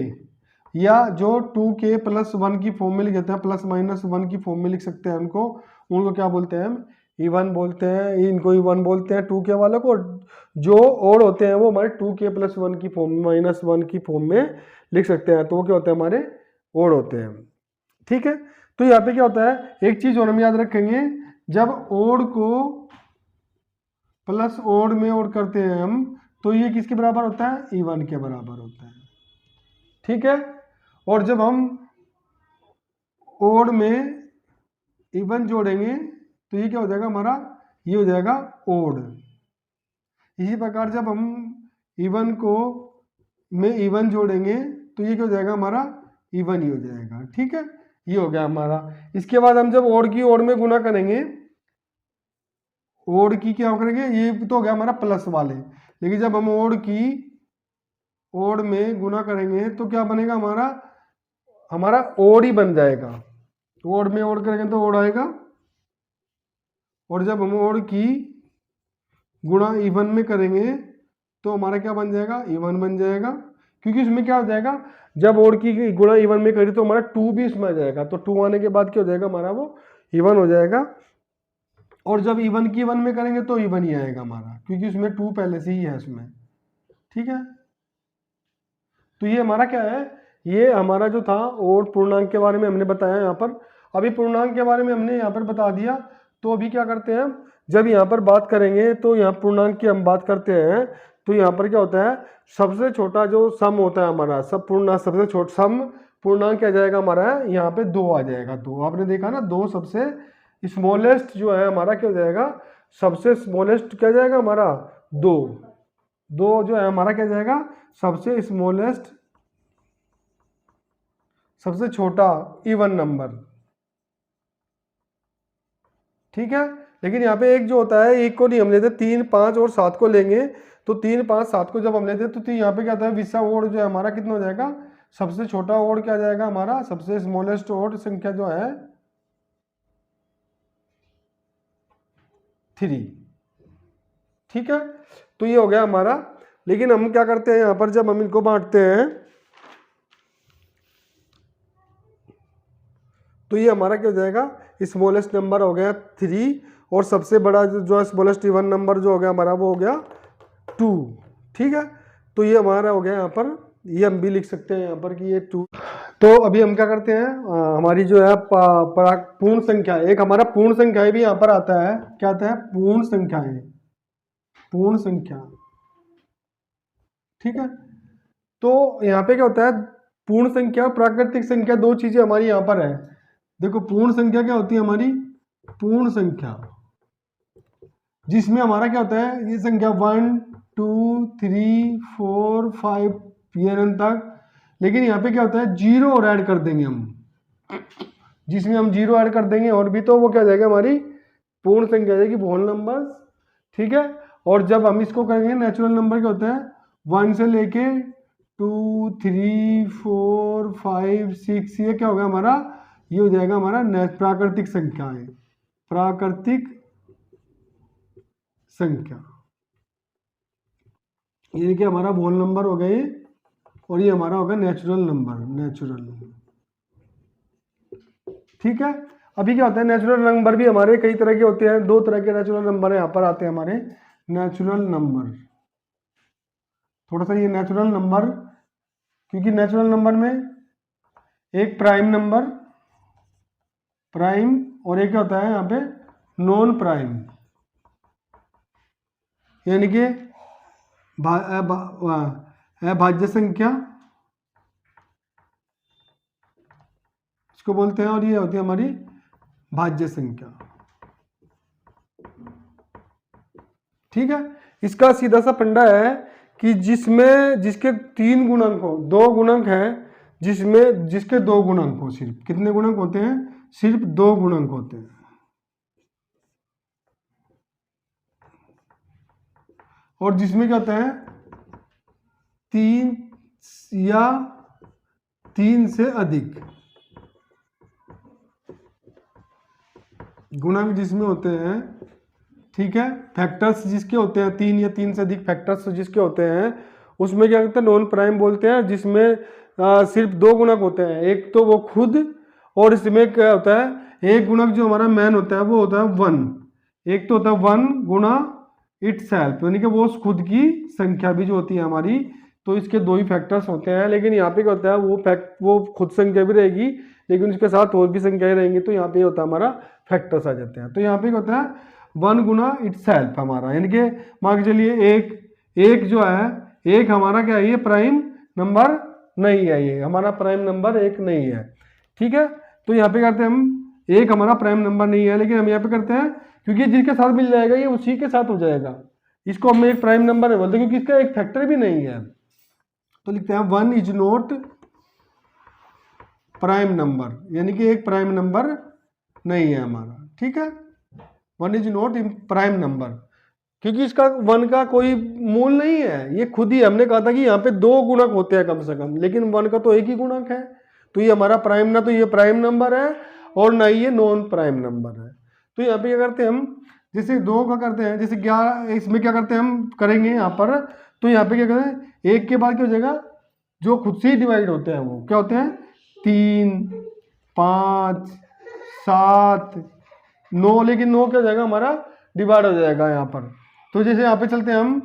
या जो 2k + 1 की फॉर्म में लिख देते हैं, ±1 की फॉर्म में लिख सकते हैं, उनको क्या बोलते हैं हम, इवन बोलते हैं, इनको इवन बोलते हैं 2k वालों को। जो ओड होते हैं वो हमारे 2k + 1 की फॉर्म में, -1 की फॉर्म में लिख सकते हैं, तो वो क्या होते हैं हमारे, ओड होते हैं। ठीक है, तो यहाँ पे क्या होता है, एक चीज और हम याद रखेंगे, जब ओड को प्लस ओड में ओड करते हैं हम, तो ये किसके बराबर होता है, इवन के बराबर होता है। ठीक है, और जब हम ओड में इवन जोड़ेंगे तो ये क्या हो जाएगा हमारा, ये हो जाएगा ओड। इसी प्रकार जब हम इवन को में इवन जोड़ेंगे तो ये क्या हो जाएगा हमारा, इवन ही हो जाएगा। ठीक है, ये हो गया हमारा। इसके बाद हम जब ओड की ओड में गुना करेंगे, ओड की क्या करेंगे, ये तो हो गया हमारा प्लस वाले, लेकिन जब हम ओड की ओड में गुना करेंगे तो क्या बनेगा हमारा, हमारा ओड ही बन जाएगा। ओड में ओड करेंगे तो ओड आएगा, और जब हम ओड की गुणा इवन में करेंगे तो हमारा क्या बन जाएगा, इवन बन जाएगा, क्योंकि इसमें क्या हो जाएगा, जब ओड की गुणा इवन में करी तो हमारा 2 भी इसमें आ जाएगा, तो 2 आने के बाद क्या हो जाएगा हमारा, वो इवन हो जाएगा। और जब इवन की इवन में करेंगे तो इवन ही आएगा हमारा, क्योंकि उसमें 2 पहले से ही है इसमें। ठीक है, तो ये हमारा क्या है, ये हमारा जो था और पूर्णांक के बारे में हमने बताया यहाँ पर। अभी पूर्णांक के बारे में हमने यहाँ पर बता दिया, तो अभी क्या करते हैं, जब यहाँ पर बात करेंगे तो यहाँ पूर्णांक की हम बात करते हैं, तो यहाँ पर क्या होता है, सबसे छोटा जो सम होता है हमारा, सबसे छोटा सम पूर्णांक क्या जाएगा हमारा, यहाँ पे 2 आ जाएगा। 2 आपने देखा ना, 2 सबसे स्मॉलेस्ट जो है हमारा क्या हो जाएगा, सबसे स्मॉलेस्ट क्या जाएगा हमारा, 2 जो है हमारा क्या जाएगा, सबसे स्मॉलेस्ट, सबसे छोटा इवन नंबर। ठीक है, लेकिन यहाँ पे एक जो होता है, एक को नहीं हम लेते, 3, 5 और 7 को लेंगे, तो 3, 5, 7 को जब हम लेते हैं तो यहाँ पे क्या होता है, विषम ओड जो है हमारा कितना हो जाएगा, सबसे छोटा ओड क्या जाएगा हमारा, सबसे स्मॉलेस्ट ओड संख्या जो है 3। ठीक है, तो ये हो गया हमारा। लेकिन हम क्या करते हैं यहाँ पर, जब हम इनको बांटते हैं तो ये हमारा क्या हो जाएगा, स्मॉलेस्ट नंबर हो गया 3, और सबसे बड़ा जो स्मॉलेस्ट इवन नंबर जो हो गया हमारा, वो हो गया 2। ठीक है, तो ये हमारा हो गया यहाँ पर, ये हम भी लिख सकते हैं यहाँ पर कि ये 2। तो अभी हम क्या करते हैं, हमारी जो है पूर्ण संख्या, एक हमारा पूर्ण संख्याएं भी यहाँ पर आता है, क्या आता है, पूर्ण संख्याएं, पूर्ण संख्या। ठीक है, तो यहाँ पे क्या होता है, पूर्ण संख्या और प्राकृतिक संख्या, दो चीजें हमारी यहाँ पर है। देखो, पूर्ण संख्या क्या होती है हमारी, पूर्ण संख्या जिसमें हमारा क्या होता है, ये संख्या 1, 2, 3, 4, 5 ये तक। लेकिन यहाँ पे क्या होता है, 0 और ऐड कर देंगे हम, जिसमें हम 0 ऐड कर देंगे और भी, तो वो क्या जाएगा हमारी पूर्ण संख्या जाएगी, होल नंबर। ठीक है, और जब हम इसको करेंगे, नेचुरल नंबर क्या होता है, 1 से लेके 2, 3, 4, 5, 6, ये क्या होगा हमारा, ये हो जाएगा हमारा प्राकृतिक संख्या है, प्राकृतिक संख्या, ये कि हमारा होल नंबर हो गए, और ये हमारा होगा नेचुरल नंबर, नेचुरल। ठीक है, अभी क्या होता है, नेचुरल नंबर भी हमारे कई तरह के होते हैं, 2 तरह के नेचुरल नंबर यहाँ पर आते हैं हमारे। नेचुरल नंबर, थोड़ा सा ये नेचुरल नंबर, क्योंकि नेचुरल नंबर में एक प्राइम नंबर, प्राइम, और एक क्या होता है यहाँ पे नॉन प्राइम, यानी कि अभाज्य संख्या इसको बोलते हैं, और ये होती है हमारी भाज्य संख्या। ठीक है, इसका सीधा सा फंडा है कि जिसके 3 गुणक हो, 2 गुणक हैं, जिसके 2 गुणक हो, सिर्फ कितने गुणक होते हैं, सिर्फ 2 गुणक होते हैं। और जिसमें क्या होता है 3 या 3 से अधिक गुणक जिसमें होते हैं, ठीक है, फैक्टर्स जिसके होते हैं 3 या 3 से अधिक फैक्टर्स जिसके होते हैं, उसमें क्या कहते हैं नॉन प्राइम बोलते हैं, जिसमें सिर्फ 2 गुणक होते हैं, एक तो वो खुद, और इसमें क्या होता है एक गुणक जो हमारा मैन होता है वो होता है 1, एक तो होता है 1 गुणा इटसेल्फ, यानी कि वो खुद की संख्या भी जो होती है हमारी, तो इसके 2 ही फैक्टर्स होते हैं। लेकिन यहाँ पे क्या होता है वो खुद संख्या भी रहेगी, लेकिन उसके साथ और भी संख्याएं रहेंगी, तो यहाँ पे होता है हमारा फैक्टर्स आ जाते हैं। तो यहाँ पे क्या होता है 1 गुना इटसेल्फ हमारा, यानी कि मान के चलिए एक जो है, एक हमारा क्या है, ये प्राइम नंबर नहीं है, ये हमारा प्राइम नंबर 1 नहीं है। ठीक है, तो यहाँ पे करते हैं हम, एक हमारा प्राइम नंबर नहीं है, लेकिन हम यहाँ पे करते हैं क्योंकि जिसके साथ मिल जाएगा ये उसी के साथ हो जाएगा, इसको हम एक प्राइम नंबर बोलते हैं, क्योंकि इसका एक फैक्टर भी नहीं है। तो लिखते हैं 1 इज नॉट प्राइम नंबर, यानी कि एक प्राइम नंबर नहीं है हमारा। ठीक है, 1 इज नॉट प्राइम नंबर, क्योंकि इसका 1 का कोई मूल नहीं है, ये खुद ही, हमने कहा था कि यहाँ पे 2 गुणक होते हैं कम से कम, लेकिन 1 का तो एक ही गुणक है, तो ये हमारा प्राइम, ना तो ये प्राइम नंबर है और ना ही ये नॉन प्राइम नंबर है। तो यहाँ पे क्या करते हैं हम, जैसे 2 का करते हैं, जैसे 11, इसमें क्या करते हैं हम करेंगे यहाँ पर, तो यहाँ पे क्या करते हैं, 1 के बाद क्या हो जाएगा, जो खुद से ही डिवाइड होते हैं वो क्या होते हैं 3, 5, 7, 9, लेकिन 9 क्या हो जाएगा हमारा डिवाइड हो जाएगा यहाँ पर। तो जैसे यहाँ पे चलते हैं हम,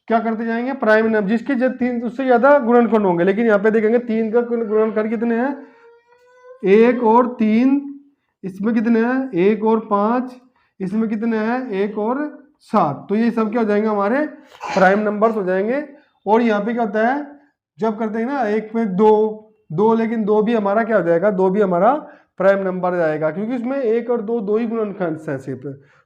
क्या करते जाएंगे, प्राइम नंबर जिसके 3 उससे ज़्यादा गुणनखंड होंगे, लेकिन यहाँ पे देखेंगे 3 का गुणनखंड कितने हैं, 1 और 3, इसमें कितने हैं 1 और 5, इसमें कितने हैं 1 और 7, तो ये सब क्या हो जाएंगे हमारे प्राइम नंबर्स हो जाएंगे। और यहाँ पे क्या होता है, जब करते हैं ना 1 में 2, लेकिन 2 भी हमारा क्या हो जाएगा, 2 भी हमारा प्राइम नंबर जाएगा, क्योंकि इसमें 1 और 2 ही गुणनखंड हैं सिर्फ,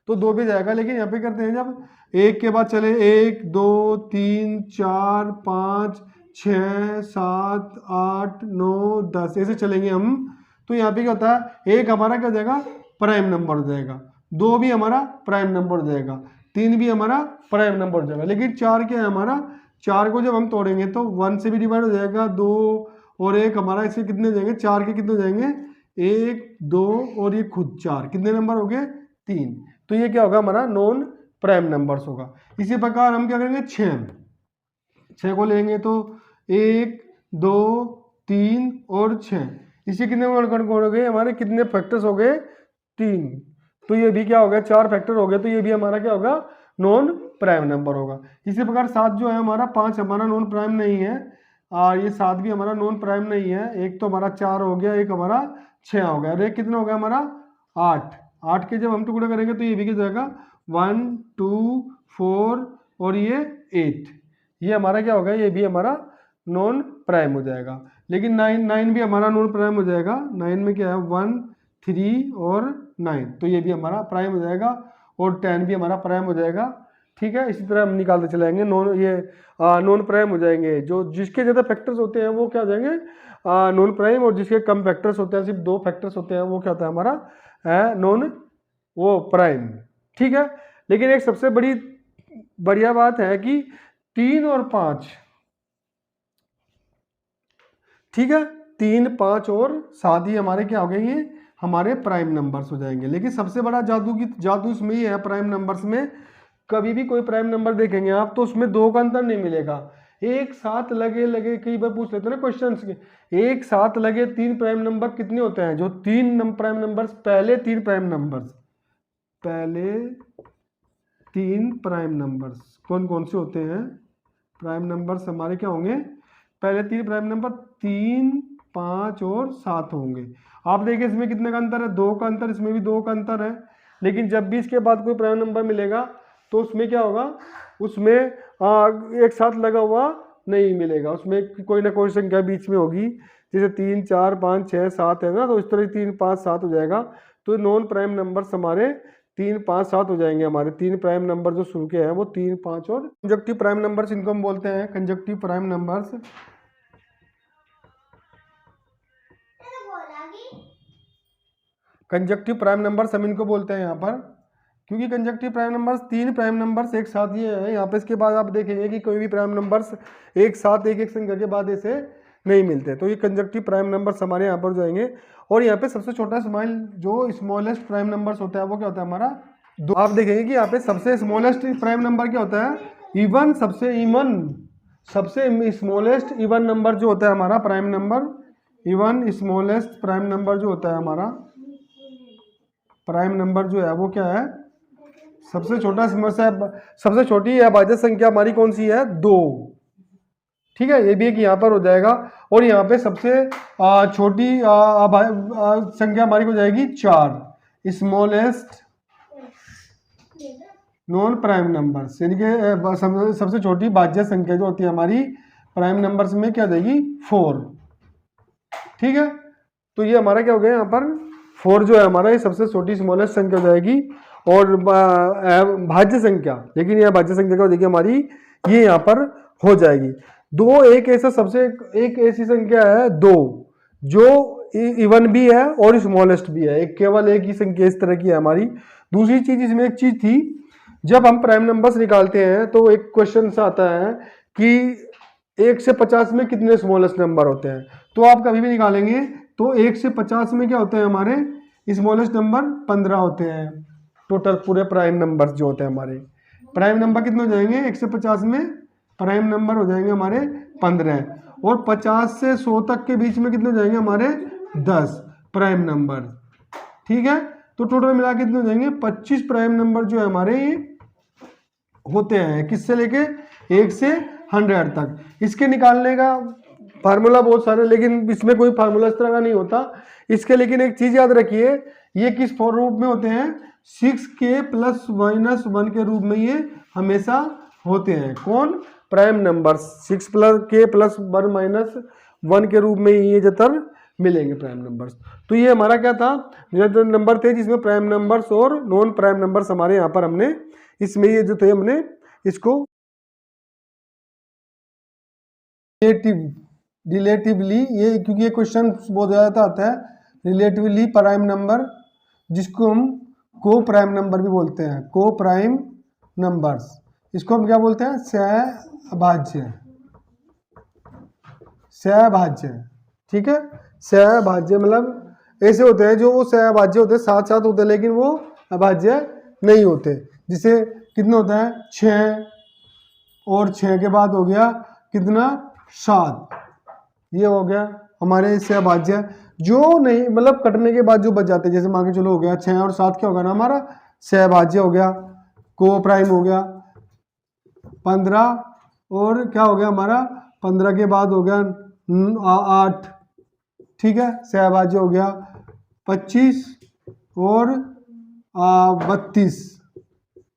तो 2 भी जाएगा। लेकिन यहाँ पे करते हैं जब 1 के बाद चले 1, 2, 3, 4, 5, 6, 7, 8, 9, 10 ऐसे चलेंगे हम, तो यहाँ पे क्या होता है 1 हमारा क्या हो जाएगा प्राइम नंबर हो जाएगा, 2 भी हमारा प्राइम नंबर हो जाएगा, 3 भी हमारा प्राइम नंबर हो जाएगा। लेकिन 4 क्या है हमारा, 4 को जब हम तोड़ेंगे तो 1 से भी डिवाइड हो जाएगा, 2 और 1 हमारा, इससे कितने हो जाएंगे 4 के कितने हो जाएंगे 1, 2 और ये खुद 4, कितने नंबर हो गए 3, तो ये क्या होगा हमारा नॉन प्राइम नंबर्स होगा। इसी प्रकार हम क्या करेंगे 6 को लेंगे तो 1, 2, 3 और 6, इसी कितने गुणनखंड हो गए हमारे, कितने फैक्टर्स हो गए 3, तो ये भी क्या हो गया 4 फैक्टर हो गए, तो ये भी हमारा क्या होगा नॉन प्राइम नंबर होगा। इसी प्रकार 7 जो है हमारा, 5 हमारा नॉन प्राइम नहीं है, और ये 7 भी हमारा नॉन प्राइम नहीं है, एक तो हमारा 4 हो गया, एक हमारा 6 हो गया, और एक कितना हो गया हमारा 8 के जब हम टुकड़े करेंगे तो ये भी क्या जाएगा 1, 2, 4 और ये 8, ये हमारा क्या होगा, ये भी हमारा नॉन प्राइम हो जाएगा। लेकिन 9 भी हमारा नॉन प्राइम हो जाएगा, 9 में क्या है 1, 3 और 9, तो ये भी हमारा प्राइम हो जाएगा, और 10 भी हमारा प्राइम हो जाएगा। ठीक है, इसी तरह हम निकालते चलाएंगे, नॉन प्राइम हो जाएंगे, जो जिसके ज़्यादा फैक्टर्स होते हैं वो क्या हो जाएंगे नॉन प्राइम, और जिसके कम फैक्टर्स होते हैं, सिर्फ 2 फैक्टर्स होते हैं, वो क्या होता है हमारा नॉन वो प्राइम। ठीक है, लेकिन एक सबसे बढ़िया बात है कि 3 और 5, ठीक है, 3, 5 और 7 ही हमारे क्या हो गए, ये हमारे प्राइम नंबर्स हो जाएंगे। लेकिन सबसे बड़ा जादू इसमें ये है, प्राइम नंबर्स में कभी भी कोई प्राइम नंबर देखेंगे आप तो उसमें 2 का अंतर नहीं मिलेगा, एक साथ लगे कई बार पूछ लेते हैं ना क्वेश्चन के, एक साथ लगे 3 प्राइम नंबर कितने होते हैं, जो 3 प्राइम नंबर्स, पहले 3 प्राइम नंबर्स, पहले 3 प्राइम नंबर्स कौन कौन से होते हैं? प्राइम नंबर्स हमारे क्या होंगे? पहले 3 प्राइम नंबर 3, 5 और 7 होंगे। आप देखिए इसमें कितने का अंतर है? 2 का अंतर, इसमें भी 2 का अंतर है। लेकिन जब भी इसके बाद कोई प्राइम नंबर मिलेगा तो उसमें क्या होगा? उसमें एक साथ लगा हुआ नहीं मिलेगा, उसमें कोई ना कोई संख्या बीच में होगी। जैसे 3, 4, 5, 6, 7 है ना, तो इस तरह 3, 5, 7 हो जाएगा। तो नॉन प्राइम नंबर्स हमारे 3, 5, 7 हो जाएंगे। हमारे 3 प्राइम नंबर जो शुरू के हैं वो 3, 5 और कंजक्टिव प्राइम नंबर्स, इनको हम बोलते हैं conjunctive prime numbers. Conjunctive prime numbers हम इनको बोलते हैं यहाँ पर, क्योंकि conjunctive prime numbers 3 prime numbers एक साथ ये है यहाँ पे। इसके बाद आप देखेंगे कि कोई भी प्राइम नंबर्स एक साथ एक एक संख्या के बाद ऐसे नहीं मिलते। तो ये कंजक्टिव प्राइम नंबर्स हमारे यहाँ पर जाएंगे। और यहाँ पे सबसे छोटा जो स्मॉलेस्ट प्राइम नंबर्स होता है वो क्या होता है हमारा? 2। आप देखेंगे कि यहाँ पे सबसे स्मॉलेस्ट प्राइम नंबर क्या होता है? इवन। सबसे स्मॉलेस्ट इवन नंबर जो होता है हमारा prime number, even smallest prime number जो होता है हमारा प्राइम नंबर जो है वो क्या है? सबसे छोटा सबसे छोटी अभाज्य संख्या हमारी कौन सी है? 2। ठीक है, ये भी एक यहाँ पर हो जाएगा। और यहाँ पे सबसे छोटी संख्या हमारी हो जाएगी 4, स्मॉलेस्ट नॉन प्राइम नंबर्स, यानी कि सबसे छोटी भाज्य संख्या जो होती है हमारी प्राइम नंबर्स में क्या देगी? 4। ठीक है, तो ये हमारा क्या हो गया यहाँ पर? 4 जो है हमारा ये सबसे छोटी स्मॉलेस्ट संख्या हो जाएगी। और भाज्य संख्या, लेकिन यह भाज्य संख्या क्या हो जाएगी हमारी? ये यहाँ पर हो जाएगी 2। एक ऐसी संख्या है 2 जो इवन भी है और स्मॉलेस्ट भी है। केवल एक ही संख्या इस तरह की है हमारी। दूसरी चीज, इसमें एक चीज थी, जब हम प्राइम नंबर्स निकालते हैं तो एक क्वेश्चन सा आता है कि 1 से 50 में कितने स्मॉलेस्ट नंबर होते हैं। तो आप कभी भी निकालेंगे तो 1 से 50 में क्या होते हैं हमारे? स्मॉलेस्ट नंबर 15 होते हैं। टोटल पूरे प्राइम नंबर्स जो होते हैं हमारे, प्राइम नंबर कितने हो जाएंगे? 1 से 50 में प्राइम नंबर हो जाएंगे हमारे 15। और 50 से 100 तक के बीच में कितने हो जाएंगे हमारे? 10 प्राइम नंबर। ठीक है, तो टोटल मिला के कितने हो जाएंगे? 25 प्राइम नंबर जो है हमारे ये होते हैं। किससे लेके? 1 से 100 तक। इसके निकालने का फार्मूला बहुत सारे, लेकिन इसमें कोई फार्मूला इस तरह का नहीं होता इसके। लेकिन एक चीज याद रखिए, ये किस फॉर रूप में होते हैं? 6k + -1 के रूप में ये हमेशा होते हैं। कौन? प्राइम नंबर्स 6k + 1 - 1 के रूप में ये जतर मिलेंगे प्राइम नंबर्स। तो ये हमारा क्या था? जो नंबर थे जिसमें प्राइम नंबर्स और नॉन प्राइम नंबर्स हमारे यहाँ पर हमने इसमें ये जो थे हमने इसको रिलेटिवली, ये क्योंकि ये क्वेश्चन बहुत ज़्यादा आता है, रिलेटिवली प्राइम नंबर, जिसको हम को प्राइम नंबर भी बोलते हैं। को प्राइम नंबर्स, इसको हम क्या बोलते हैं? सहभाज्य। ठीक है, सहभाज्य मतलब ऐसे होते हैं जो वो सहभाज्य होते हैं, साथ साथ होते हैं, लेकिन वो अभाज्य नहीं होते। जिसे कितना होता है? 6, और 6 के बाद हो गया कितना? 7। ये हो गया हमारे सहभाज्य। जो नहीं मतलब कटने के बाद जो बच जाते हैं, जैसे मान के चलो हो गया 6 और 7 क्या होगा ना हमारा? सहभाज्य हो गया। को प्राइम हो गया 15, और क्या हो गया हमारा? 15 के बाद हो गया 8। ठीक है, सहभाज्य हो गया 25 और 32।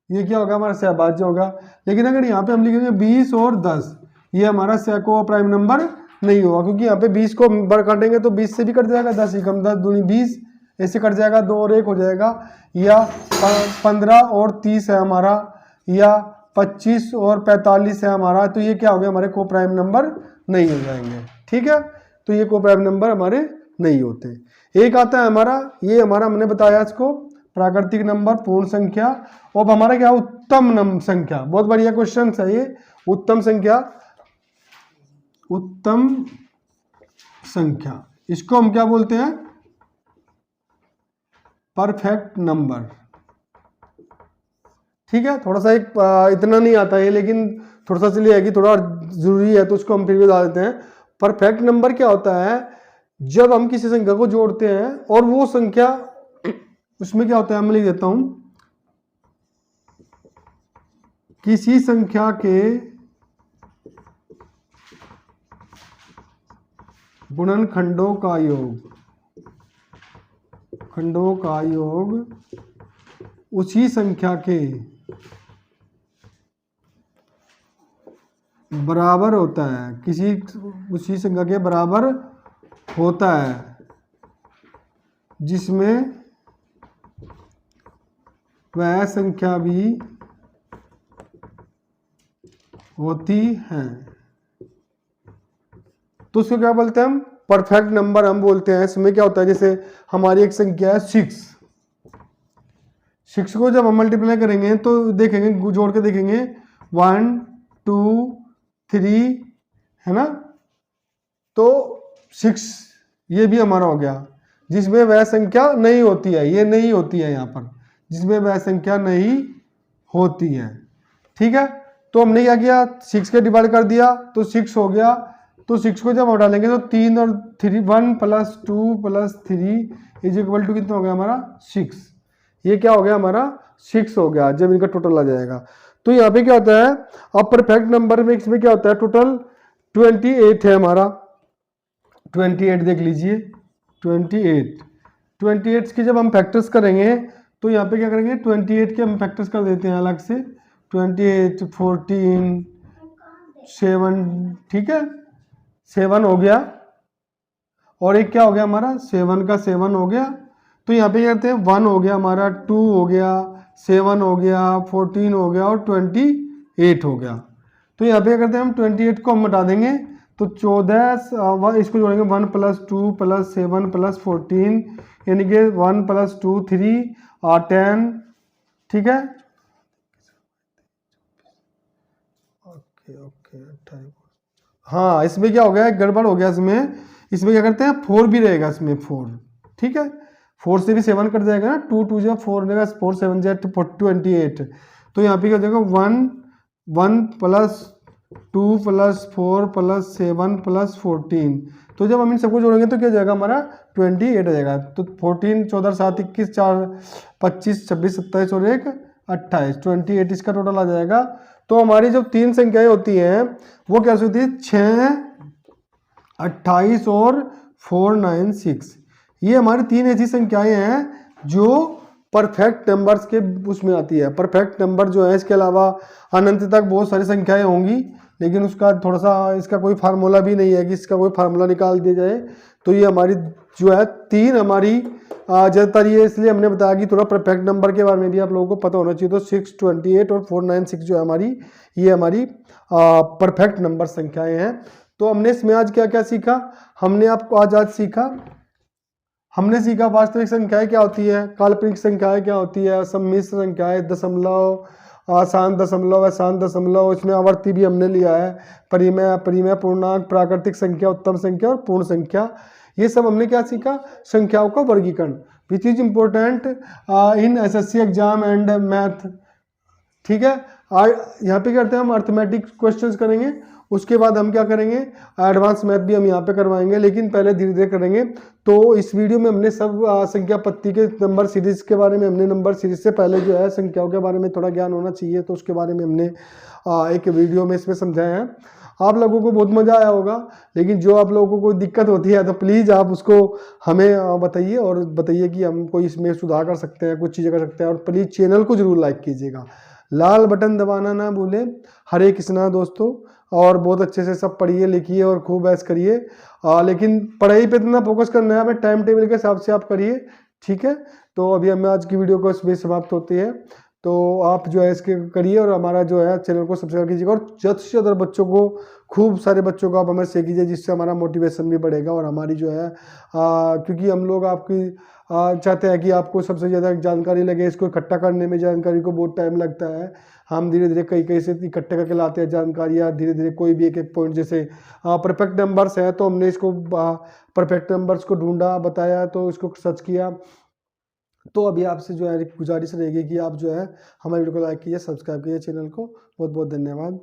ये क्या होगा? हमारा सहभाज्य होगा। लेकिन अगर यहाँ पे हम लिखेंगे 20 और 10, ये हमारा को प्राइम नंबर नहीं होगा, क्योंकि यहाँ पे 20 को काटेंगे तो 20 से भी कट जाएगा, 10 ही कम 10 दूनी 20, ऐसे कट जाएगा, 2 और 1 हो जाएगा। या 15 और 30 है हमारा, या 25 और 45 है हमारा। तो ये क्या हो गया? हमारे को प्राइम नंबर नहीं हो जाएंगे। ठीक है, तो ये को प्राइम नंबर हमारे नहीं होते। एक आता है हमारा, ये हमारा हमने बताया इसको प्राकृतिक नंबर, पूर्ण संख्या। और हमारा क्या? उत्तम संख्या। बहुत बढ़िया क्वेश्चन है ये। उत्तम संख्या, इसको हम क्या बोलते हैं? Perfect number. ठीक है, थोड़ा सा इतना नहीं आता है, लेकिन थोड़ा सा चलिए है कि थोड़ा जरूरी है, तो उसको हम फिर भी बता देते हैं। परफेक्ट नंबर क्या होता है? जब हम किसी संख्या को जोड़ते हैं और वो संख्या, उसमें क्या होता है? मैं लिख देता हूं, किसी संख्या के गुणनखंडों का योग, खंडों का योग उसी संख्या के बराबर होता है, किसी उसी संख्या के बराबर होता है जिसमें वह संख्या भी होती है। तो उसको क्या बोलते हैं हम? परफेक्ट नंबर हम बोलते हैं। इसमें क्या होता है, जैसे हमारी एक संख्या है 6 को जब हम मल्टीप्लाई करेंगे तो देखेंगे, जोड़ के देखेंगे 1 2 3 है ना, तो 6 ये भी हमारा हो गया जिसमें वह संख्या नहीं होती है, ये नहीं होती है यहाँ पर, जिसमें वह संख्या नहीं होती है। ठीक है, तो हमने क्या किया, 6 के डिवाइड कर दिया तो 6 हो गया। तो 6 को जब हम डालेंगे तो 3 और 3 1 + 2 + 3 इज इक्वल टू कितना हो गया हमारा 6। ये क्या हो गया हमारा 6 हो गया जब इनका टोटल आ जाएगा। तो यहाँ पे क्या होता है, अब परफेक्ट नंबर में इसमें क्या होता है, टोटल 28 है हमारा। 28 देख लीजिए, 28 की जब हम फैक्टर्स करेंगे तो यहाँ पे क्या करेंगे, 28 के हम फैक्टर्स कर देते हैं अलग से। 28 14 7, ठीक है 7 हो गया, और एक क्या हो गया हमारा 7 का 7 हो गया। तो यहाँ पे क्या करते हैं, 1 हो गया हमारा, 2 हो गया, 7 हो गया, 14 हो गया और 28 हो गया। तो यहाँ पे क्या करते हैं हम 28 को हम हटा देंगे तो 14, इसको जोड़ेंगे 1 + 2 + 7 + 14 यानी कि 1 + 2 3 और 10, ठीक है। ओके हाँ, इसमें क्या हो गया, गड़बड़ हो गया इसमें क्या करते हैं 4 भी रहेगा इसमें 4, ठीक है 4 से भी 7 कट जाएगा ना, 2 2 जा 4 रहेगा, 4 7 जा 28। तो यहाँ पे क्या हो जाएगा 1 + 2 + 4 + 7 + 14। तो जब हम इन सबको जोड़ेंगे तो क्या हो जाएगा हमारा 28 आ जाएगा। तो 14 14 7 21 4 25 26 27 और 1 28, 28 इसका टोटल आ जाएगा। तो हमारी जो 3 संख्याएं होती हैं वो क्या होती है 6 28 और 4 9 6। ये हमारी 3 ऐसी संख्याएं हैं जो परफेक्ट नंबर्स के उसमें आती है। परफेक्ट नंबर जो है, इसके अलावा अनंत तक बहुत सारी संख्याएं होंगी, लेकिन उसका थोड़ा सा इसका कोई फार्मूला भी नहीं है कि इसका कोई फार्मूला निकाल दिया जाए। तो ये हमारी जो है 3 हमारी ज़्यादातर ये इसलिए हमने बताया कि थोड़ा परफेक्ट नंबर के बारे में भी आप लोगों को पता होना चाहिए। तो 6 28 और 4 9 6 जो है हमारी, ये हमारी परफेक्ट नंबर संख्याएं हैं। तो हमने इसमें आज क्या क्या सीखा, हमने आपको आज सीखा, हमने सीखा वास्तविक संख्याएं क्या होती है, काल्पनिक संख्याएं क्या होती है, सम्मिश्र संख्याएं, दशमलव, आसान दशमलव, अशांत दशमलव, इसमें आवर्ती भी हमने लिया है, परिमेय अपरिमेय, पूर्णांक, प्राकृतिक संख्या, उत्तम संख्या और पूर्ण संख्या। ये सब हमने क्या सीखा, संख्याओं का वर्गीकरण, which is important in SSC exam and math. ठीक है, यहाँ पे करते हैं हम अर्थमेटिक क्वेश्चंस करेंगे, उसके बाद हम क्या करेंगे एडवांस मैथ भी हम यहाँ पे करवाएंगे, लेकिन पहले धीरे धीरे करेंगे। तो इस वीडियो में हमने सब संख्या पत्ती के नंबर सीरीज के बारे में, हमने नंबर सीरीज से पहले जो है संख्याओं के बारे में थोड़ा ज्ञान होना चाहिए, तो उसके बारे में हमने एक वीडियो में इसमें समझाया है। आप लोगों को बहुत मज़ा आया होगा, लेकिन जो आप लोगों को कोई दिक्कत होती है तो प्लीज़ आप उसको हमें बताइए, और बताइए कि हम कोई इसमें सुधार कर सकते हैं, कुछ चीज़ें कर सकते हैं। और प्लीज़ चैनल को जरूर लाइक कीजिएगा, लाल बटन दबाना ना भूलें। हरे कृष्णा दोस्तों, और बहुत अच्छे से सब पढ़िए लिखिए और खूब ऐश करिए, लेकिन पढ़ाई पे इतना फोकस करना है, हमें टाइम टेबल के हिसाब से आप करिए, ठीक है। तो अभी हमें आज की वीडियो को इसमें समाप्त होती है, तो आप जो है इसके करिए और हमारा जो है चैनल को सब्सक्राइब कीजिएगा, और ज़्यादा से ज़्यादा बच्चों को, खूब सारे बच्चों को आप हमें शेयर कीजिए, जिससे हमारा मोटिवेशन भी बढ़ेगा। और हमारी जो है क्योंकि हम लोग आपकी चाहते हैं कि आपको सबसे ज़्यादा जानकारी लगे, इसको इकट्ठा करने में जानकारी को बहुत टाइम लगता है। हम धीरे धीरे कई से इकट्ठे करके लाते हैं जानकारियाँ, धीरे धीरे कोई भी एक एक पॉइंट, जैसे परफेक्ट नंबर्स है तो हमने इसको परफेक्ट नंबर्स को ढूंढा, बताया, तो इसको सर्च किया। तो अभी आपसे जो है गुजारिश रहेगी कि आप जो है हमारे वीडियो को लाइक कीजिए, सब्सक्राइब कीजिए चैनल को। बहुत बहुत धन्यवाद।